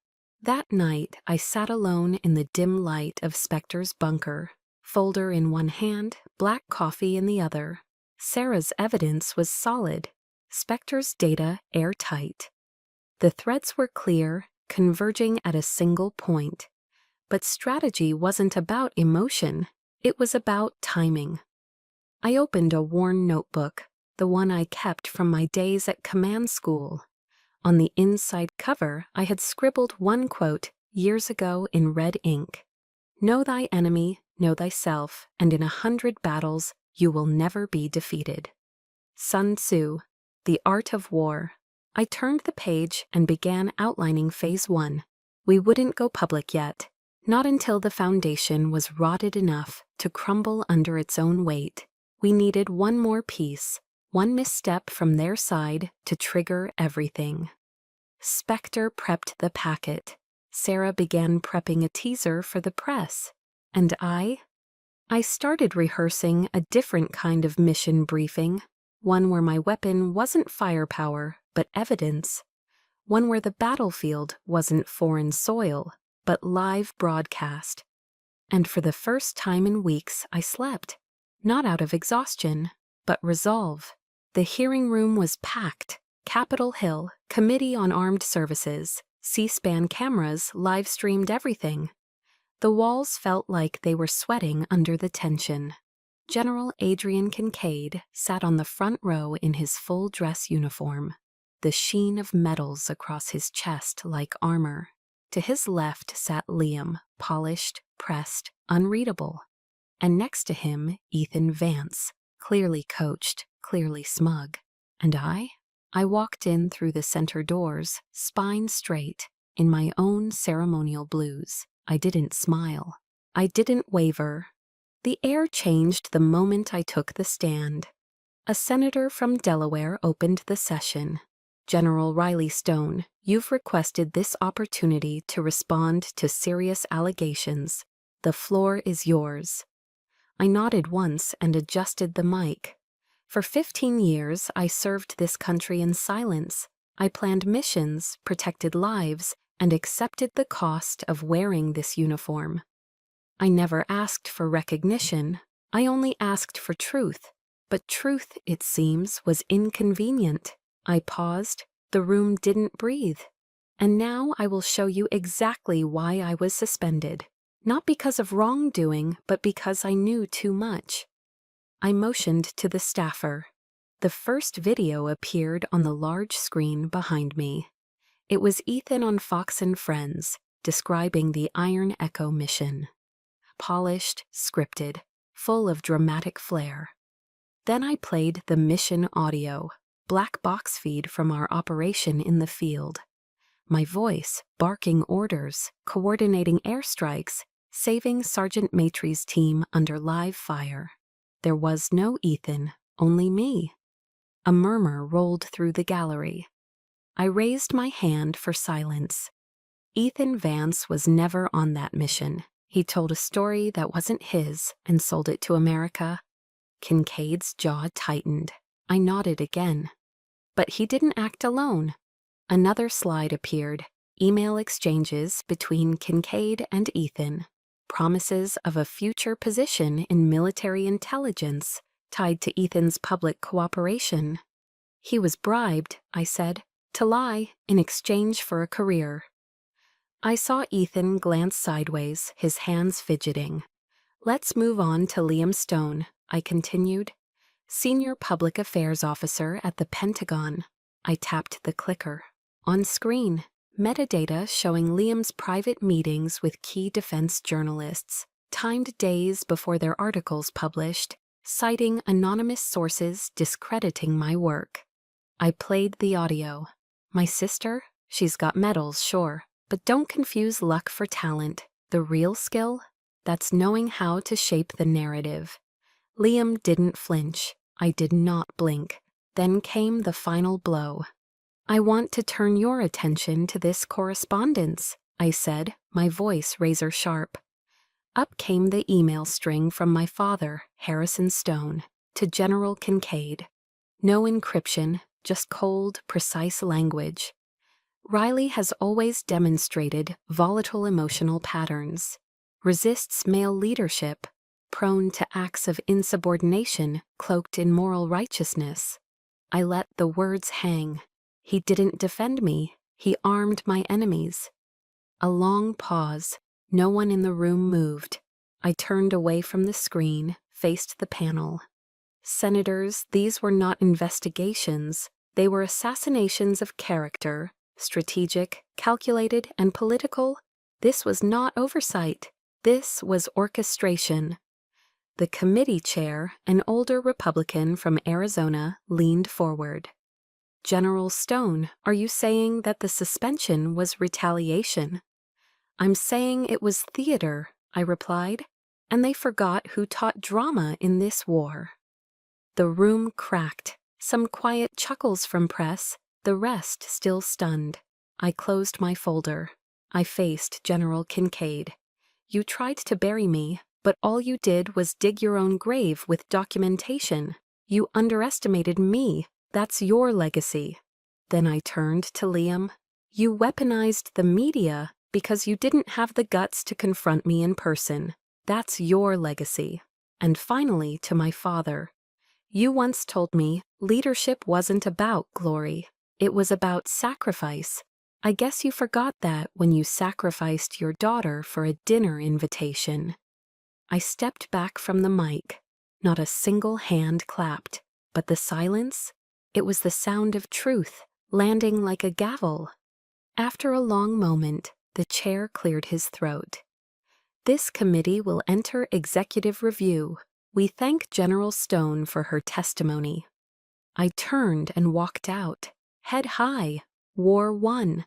That night, I sat alone in the dim light of Spectre's bunker. Folder in one hand, black coffee in the other. Sarah's evidence was solid. Spectre's data airtight. The threads were clear, converging at a single point. But strategy wasn't about emotion. It was about timing. I opened a worn notebook, the one I kept from my days at command school. On the inside cover, I had scribbled one quote years ago in red ink. Know thy enemy, know thyself, and in 100 battles you will never be defeated. Sun Tzu, The Art of War. I turned the page and began outlining phase 1. We wouldn't go public yet, not until the foundation was rotted enough to crumble under its own weight. We needed one more piece, one misstep from their side to trigger everything. Spectre prepped the packet. Sarah began prepping a teaser for the press. And I started rehearsing a different kind of mission briefing, one where my weapon wasn't firepower, but evidence. One where the battlefield wasn't foreign soil, but live broadcast. And for the first time in weeks, I slept. Not out of exhaustion, but resolve. The hearing room was packed. Capitol Hill, Committee on Armed Services, C-SPAN cameras live-streamed everything. The walls felt like they were sweating under the tension. General Adrian Kincaid sat on the front row in his full dress uniform, the sheen of metals across his chest like armor. To his left sat Liam, polished, pressed, unreadable. And next to him, Ethan Vance, clearly coached, clearly smug. And I walked in through the center doors, spine straight, in my own ceremonial blues. I didn't smile. I didn't waver. The air changed the moment I took the stand. A senator from Delaware opened the session. General Riley Stone, you've requested this opportunity to respond to serious allegations. The floor is yours. I nodded once and adjusted the mic. For 15 years, I served this country in silence. I planned missions, protected lives, and accepted the cost of wearing this uniform. I never asked for recognition. I only asked for truth. But truth, it seems, was inconvenient. I paused. The room didn't breathe. And now I will show you exactly why I was suspended. Not because of wrongdoing, but because I knew too much. I motioned to the staffer. The first video appeared on the large screen behind me. It was Ethan on Fox and Friends, describing the Iron Echo mission. Polished, scripted, full of dramatic flair. Then I played the mission audio, black box feed from our operation in the field. My voice, barking orders, coordinating airstrikes, saving Sergeant Maitre's team under live fire. There was no Ethan, only me. A murmur rolled through the gallery. I raised my hand for silence. Ethan Vance was never on that mission. He told a story that wasn't his and sold it to America. Kincaid's jaw tightened. I nodded again. But he didn't act alone. Another slide appeared, email exchanges between Kincaid and Ethan, promises of a future position in military intelligence tied to Ethan's public cooperation. He was bribed, I said, to lie in exchange for a career. I saw Ethan glance sideways, his hands fidgeting. Let's move on to Liam Stone, I continued. Senior Public Affairs Officer at the Pentagon. I tapped the clicker. On screen, metadata showing Liam's private meetings with key defense journalists, timed days before their articles published, citing anonymous sources discrediting my work. I played the audio. My sister? She's got medals, sure, but don't confuse luck for talent. The real skill? That's knowing how to shape the narrative. Liam didn't flinch. I did not blink. Then came the final blow. I want to turn your attention to this correspondence, I said, my voice razor sharp. Up came the email string from my father, Harrison Stone, to General Kincaid. No encryption, just cold, precise language. Riley has always demonstrated volatile emotional patterns, resists male leadership, prone to acts of insubordination cloaked in moral righteousness. I let the words hang. He didn't defend me. He armed my enemies. A long pause. No one in the room moved. I turned away from the screen, faced the panel. Senators, these were not investigations. They were assassinations of character, strategic, calculated, and political. This was not oversight. This was orchestration. The committee chair, an older Republican from Arizona, leaned forward. General Stone, are you saying that the suspension was retaliation? I'm saying it was theater, I replied, and they forgot who taught drama in this war. The room cracked, some quiet chuckles from press, the rest still stunned. I closed my folder. I faced General Kincaid. You tried to bury me, but all you did was dig your own grave with documentation. You underestimated me. That's your legacy. Then I turned to Liam. You weaponized the media because you didn't have the guts to confront me in person. That's your legacy. And finally, to my father. You once told me leadership wasn't about glory. It was about sacrifice. I guess you forgot that when you sacrificed your daughter for a dinner invitation. I stepped back from the mic. Not a single hand clapped, but the silence? It was the sound of truth, landing like a gavel. After a long moment, the chair cleared his throat. This committee will enter executive review. We thank General Stone for her testimony. I turned and walked out, head high. War won.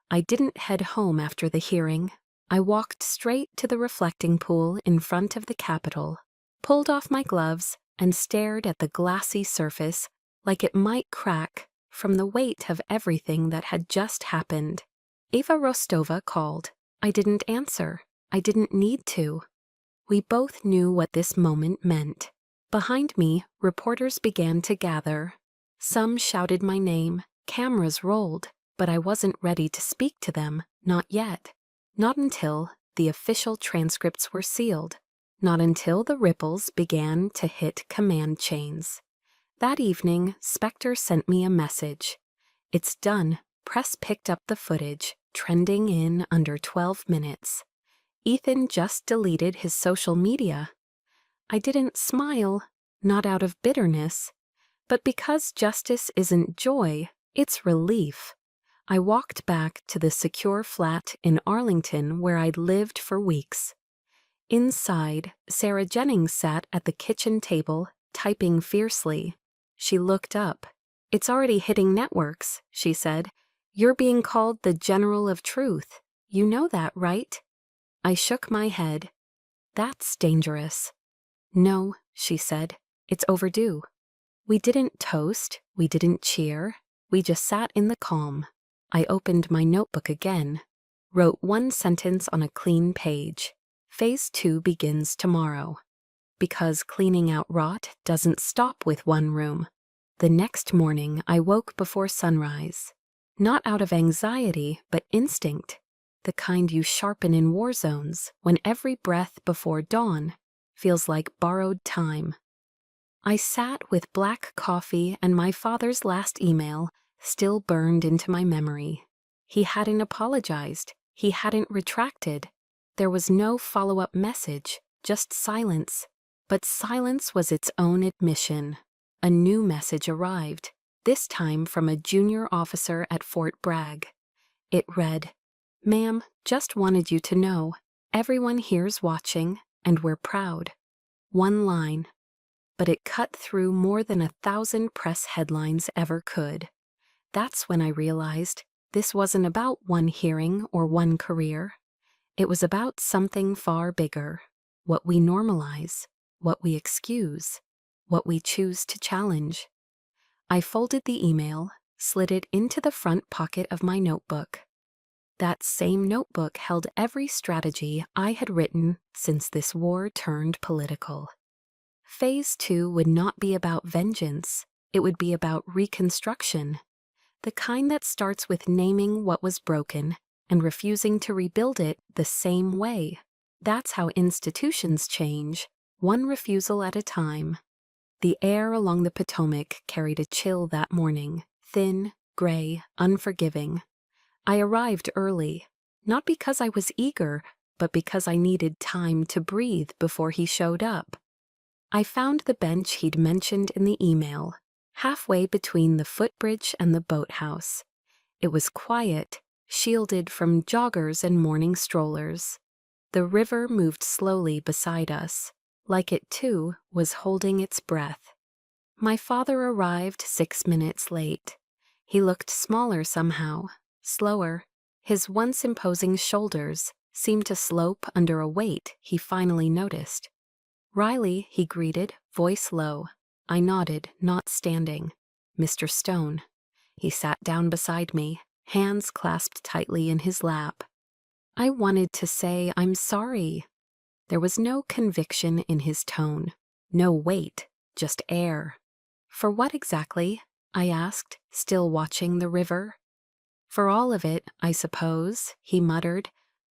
I didn't head home after the hearing. I walked straight to the reflecting pool in front of the Capitol, pulled off my gloves, and stared at the glassy surface like it might crack from the weight of everything that had just happened. Eva Rostova called. I didn't answer. I didn't need to. We both knew what this moment meant. Behind me, reporters began to gather. Some shouted my name, cameras rolled, but I wasn't ready to speak to them, not yet. Not until the official transcripts were sealed. Not until the ripples began to hit command chains. That evening, Spectre sent me a message. It's done. Press picked up the footage, trending in under 12 minutes. Ethan just deleted his social media. I didn't smile, not out of bitterness, but because justice isn't joy, it's relief. I walked back to the secure flat in Arlington where I'd lived for weeks. Inside, Sarah Jennings sat at the kitchen table, typing fiercely. She looked up. "It's already hitting networks," she said. "You're being called the General of Truth. You know that, right?" I shook my head. "That's dangerous." "No," she said. "It's overdue." We didn't toast, we didn't cheer, we just sat in the calm. I opened my notebook again, wrote one sentence on a clean page. Phase 2 begins tomorrow. Because cleaning out rot doesn't stop with one room. The next morning, I woke before sunrise. Not out of anxiety, but instinct. The kind you sharpen in war zones when every breath before dawn feels like borrowed time. I sat with black coffee and my father's last email still burned into my memory. He hadn't apologized. He hadn't retracted. There was no follow-up message, just silence. But silence was its own admission. A new message arrived, this time from a junior officer at Fort Bragg. It read, "Ma'am, just wanted you to know, everyone here's watching, and we're proud." One line. But it cut through more than 1,000 press headlines ever could. That's when I realized this wasn't about one hearing or one career. It was about something far bigger. What we normalize, what we excuse, what we choose to challenge. I folded the email, slid it into the front pocket of my notebook. That same notebook held every strategy I had written since this war turned political. Phase 2 would not be about vengeance. It would be about reconstruction. The kind that starts with naming what was broken and refusing to rebuild it the same way. That's how institutions change, one refusal at a time. The air along the Potomac carried a chill that morning, thin, gray, unforgiving. I arrived early, not because I was eager, but because I needed time to breathe before he showed up. I found the bench he'd mentioned in the email, halfway between the footbridge and the boathouse. It was quiet, shielded from joggers and morning strollers. The river moved slowly beside us, like it too was holding its breath. My father arrived 6 minutes late. He looked smaller somehow, slower. His once imposing shoulders seemed to slope under a weight he finally noticed. "Riley," he greeted, voice low. I nodded, not standing. "Mr. Stone." He sat down beside me, hands clasped tightly in his lap. I wanted to say I'm sorry. There was no conviction in his tone, no weight, just air. "For what exactly?" I asked, still watching the river. "For all of it, I suppose," he muttered.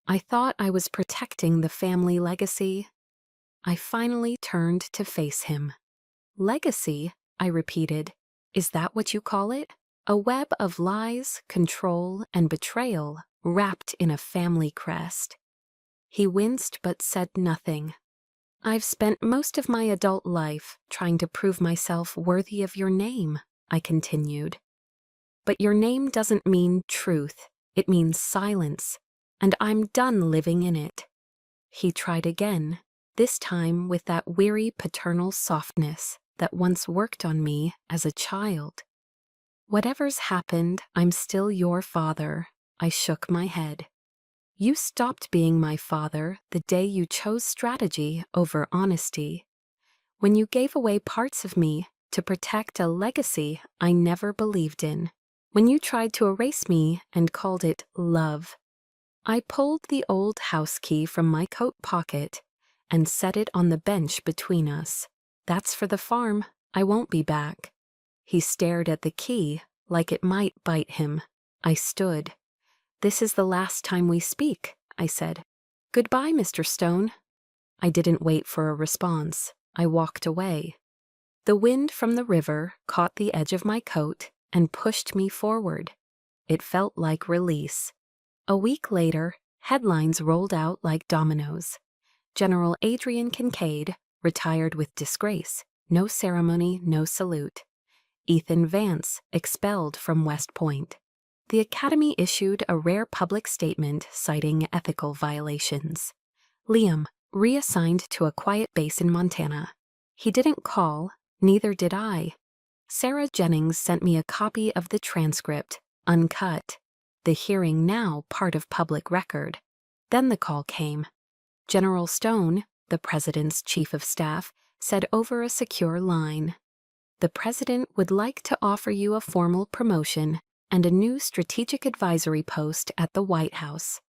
"I thought I was protecting the family legacy." I finally turned to face him. "Legacy?" I repeated. "Is that what you call it? A web of lies, control, and betrayal wrapped in a family crest." He winced but said nothing. "I've spent most of my adult life trying to prove myself worthy of your name," I continued. "But your name doesn't mean truth. It means silence, and I'm done living in it." He tried again, this time with that weary paternal softness. that once worked on me as a child. Whatever's happened, I'm still your father. I shook my head. You stopped being my father the day you chose strategy over honesty. When you gave away parts of me to protect a legacy I never believed in. When you tried to erase me and called it love. I pulled the old house key from my coat pocket and set it on the bench between us. That's for the farm. I won't be back. He stared at the key like it might bite him. I stood. This is the last time we speak, I said. Goodbye, Mr. Stone. I didn't wait for a response. I walked away. The wind from the river caught the edge of my coat and pushed me forward. It felt like release. A week later, headlines rolled out like dominoes. General Adrian Kincaid retired with disgrace. No ceremony, no salute. Ethan Vance expelled from West Point. The Academy issued a rare public statement citing ethical violations. Liam reassigned to a quiet base in Montana. He didn't call, neither did I. Sarah Jennings sent me a copy of the transcript, uncut. The hearing now part of public record. Then the call came. General Stone, the president's chief of staff, said over a secure line, "The president would like to offer you a formal promotion and a new strategic advisory post at the White House."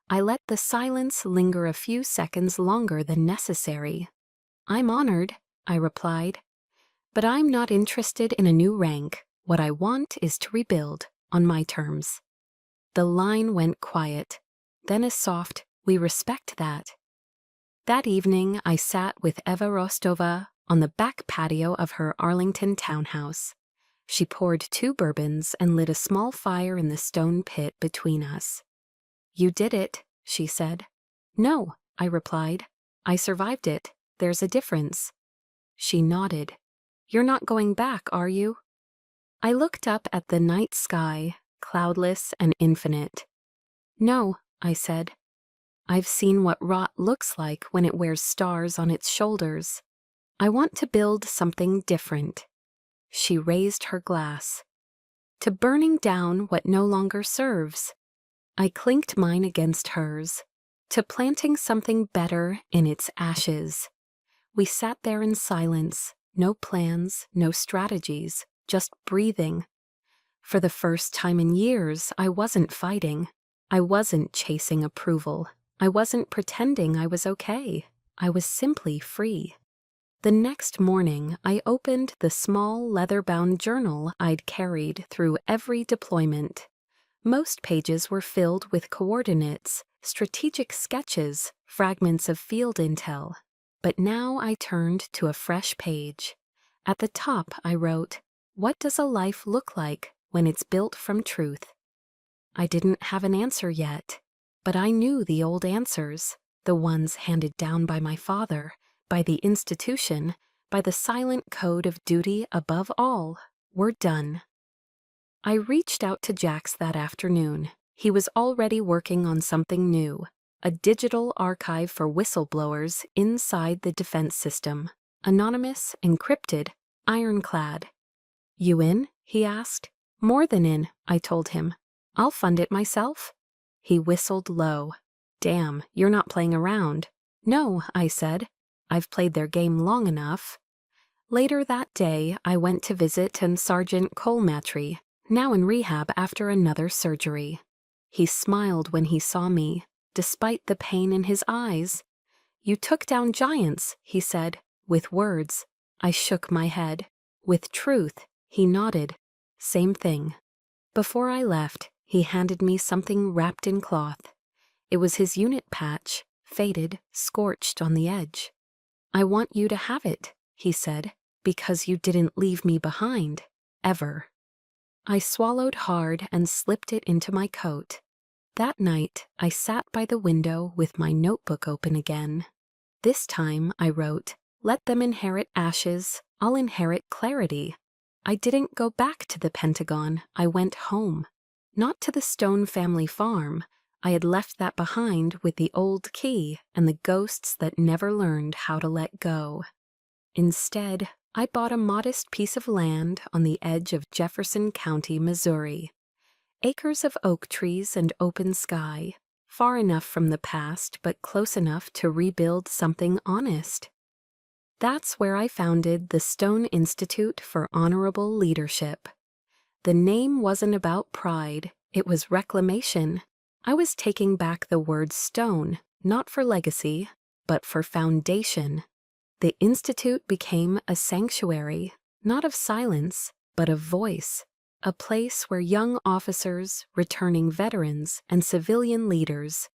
I let the silence linger a few seconds longer than necessary. "I'm honored," I replied. "But I'm not interested in a new rank. What I want is to rebuild, on my terms." The line went quiet, then a soft, "We respect that." That evening, I sat with Eva Rostova on the back patio of her Arlington townhouse. She poured 2 bourbons and lit a small fire in the stone pit between us. "You did it," she said. "No," I replied. "I survived it. There's a difference." She nodded. "You're not going back, are you?" I looked up at the night sky, cloudless and infinite. "No," I said. "I've seen what rot looks like when it wears stars on its shoulders. I want to build something different." She raised her glass. "To burning down what no longer serves." I clinked mine against hers. "To planting something better in its ashes." We sat there in silence, no plans, no strategies, just breathing. For the first time in years, I wasn't fighting. I wasn't chasing approval. I wasn't pretending I was okay. I was simply free. The next morning, I opened the small leather-bound journal I'd carried through every deployment. Most pages were filled with coordinates, strategic sketches, fragments of field intel. But now I turned to a fresh page. At the top, I wrote, "What does a life look like when it's built from truth?" I didn't have an answer yet, but I knew the old answers, the ones handed down by my father, by the institution, by the silent code of duty above all, were done. I reached out to Jax that afternoon. He was already working on something new, a digital archive for whistleblowers inside the defense system, anonymous, encrypted, ironclad. "You in?" he asked. "More than in," I told him. "I'll fund it myself." He whistled low. "Damn, you're not playing around." "No," I said. "I've played their game long enough." Later that day, I went to visit Sergeant Colematry, now in rehab after another surgery. He smiled when he saw me, despite the pain in his eyes. "You took down giants," he said, with words. I shook my head. "With truth," he nodded. "Same thing." Before I left, he handed me something wrapped in cloth. It was his unit patch, faded, scorched on the edge. "I want you to have it," he said, "because you didn't leave me behind, ever." I swallowed hard and slipped it into my coat. That night, I sat by the window with my notebook open again. This time, I wrote, "Let them inherit ashes, I'll inherit clarity." I didn't go back to the Pentagon, I went home. Not to the Stone family farm. I had left that behind with the old key and the ghosts that never learned how to let go. Instead, I bought a modest piece of land on the edge of Jefferson County, Missouri. Acres of oak trees and open sky, far enough from the past but close enough to rebuild something honest. That's where I founded the Stone Institute for Honorable Leadership. The name wasn't about pride, it was reclamation. I was taking back the word stone, not for legacy, but for foundation. The Institute became a sanctuary, not of silence, but of voice, a place where young officers, returning veterans, and civilian leaders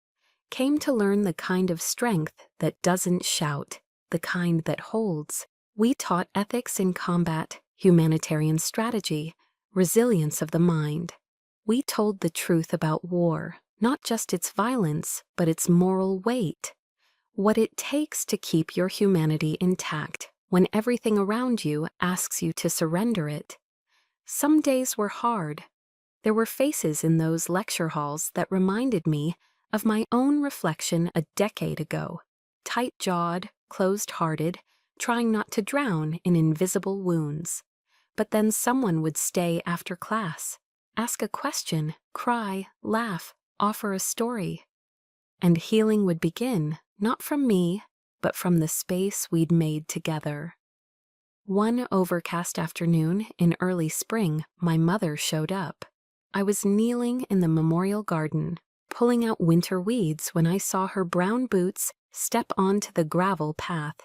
came to learn the kind of strength that doesn't shout, the kind that holds. We taught ethics in combat, humanitarian strategy, resilience of the mind. We told the truth about war, not just its violence, but its moral weight. What it takes to keep your humanity intact when everything around you asks you to surrender it. Some days were hard. There were faces in those lecture halls that reminded me of my own reflection a decade ago, tight-jawed, closed-hearted, trying not to drown in invisible wounds. But then someone would stay after class, ask a question, cry, laugh, offer a story. And healing would begin, not from me, but from the space we'd made together. One overcast afternoon in early spring, my mother showed up. I was kneeling in the memorial garden, pulling out winter weeds when I saw her brown boots step onto the gravel path.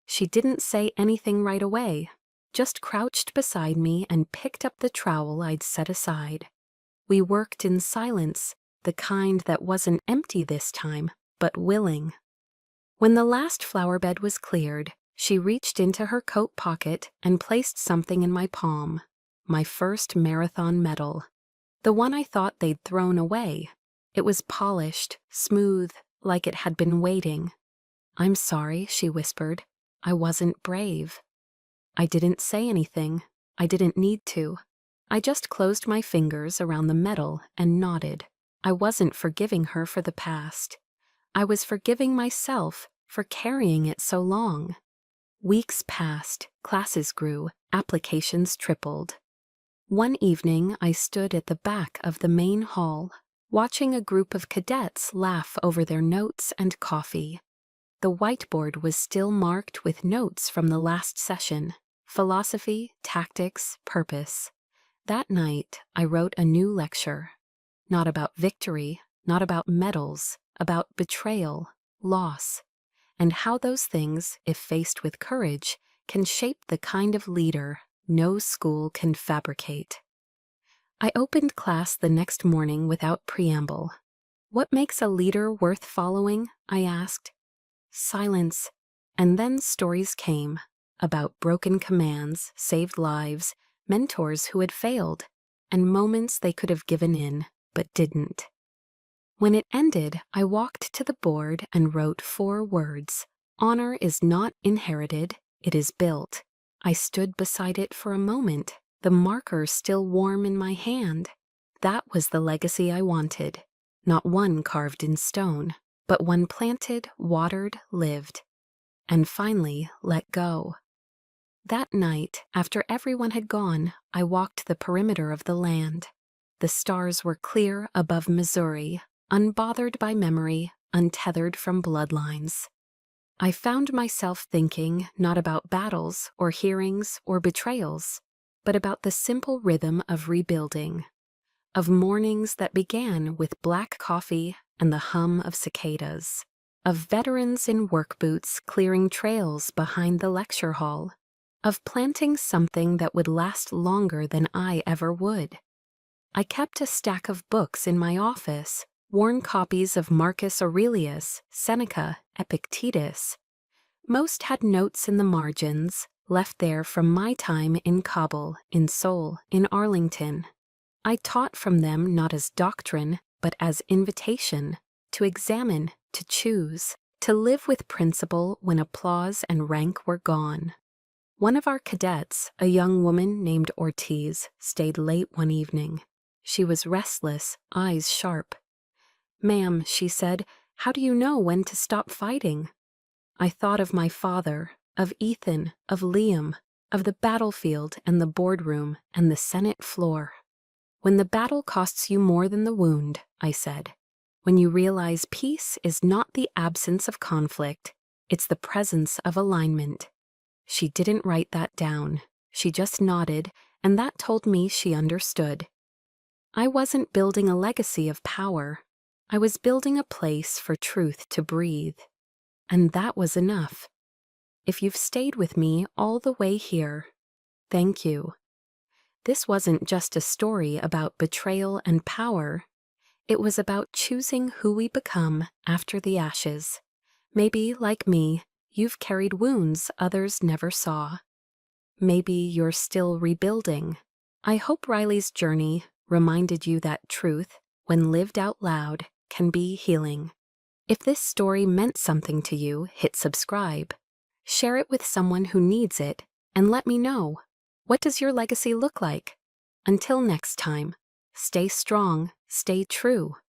She didn't say anything right away, just crouched beside me and picked up the trowel I'd set aside. We worked in silence, the kind that wasn't empty this time, but willing. When the last flower bed was cleared, she reached into her coat pocket and placed something in my palm, my first marathon medal, the one I thought they'd thrown away. It was polished, smooth, like it had been waiting. "I'm sorry," she whispered. "I wasn't brave." I didn't say anything. I didn't need to. I just closed my fingers around the medal and nodded. I wasn't forgiving her for the past. I was forgiving myself for carrying it so long. Weeks passed, classes grew, applications tripled. One evening I stood at the back of the main hall, watching a group of cadets laugh over their notes and coffee. The whiteboard was still marked with notes from the last session: philosophy, tactics, purpose. That night I wrote a new lecture. Not about victory, not about medals, about betrayal, loss, and how those things, if faced with courage, can shape the kind of leader no school can fabricate. I opened class the next morning without preamble. "What makes a leader worth following?" I asked. Silence, and then stories came about broken commands, saved lives, mentors who had failed, and moments they could have given in, but didn't. When it ended, I walked to the board and wrote 4 words: "Honor is not inherited, it is built." I stood beside it for a moment, the marker still warm in my hand. That was the legacy I wanted, not one carved in stone, but one planted, watered, lived, and finally let go. That night, after everyone had gone, I walked the perimeter of the land. The stars were clear above Missouri, unbothered by memory, untethered from bloodlines. I found myself thinking not about battles or hearings or betrayals, but about the simple rhythm of rebuilding, of mornings that began with black coffee and the hum of cicadas, of veterans in work boots clearing trails behind the lecture hall, of planting something that would last longer than I ever would. I kept a stack of books in my office, worn copies of Marcus Aurelius, Seneca, Epictetus. Most had notes in the margins, left there from my time in Kabul, in Seoul, in Arlington. I taught from them not as doctrine, but as invitation, to examine, to choose, to live with principle when applause and rank were gone. One of our cadets, a young woman named Ortiz, stayed late one evening. She was restless, eyes sharp. "Ma'am," she said, "how do you know when to stop fighting?" I thought of my father, of Ethan, of Liam, of the battlefield and the boardroom and the Senate floor. When the battle costs you more than the wound, I said. When you realize peace is not the absence of conflict, it's the presence of alignment. She didn't write that down. She just nodded, and that told me she understood. I wasn't building a legacy of power. I was building a place for truth to breathe. And that was enough. If you've stayed with me all the way here, thank you. This wasn't just a story about betrayal and power. It was about choosing who we become after the ashes. Maybe, like me, you've carried wounds others never saw. Maybe you're still rebuilding. I hope Riley's journey reminded you that truth, when lived out loud, can be healing. If this story meant something to you, hit subscribe. Share it with someone who needs it, and let me know. What does your legacy look like? Until next time, stay strong, stay true.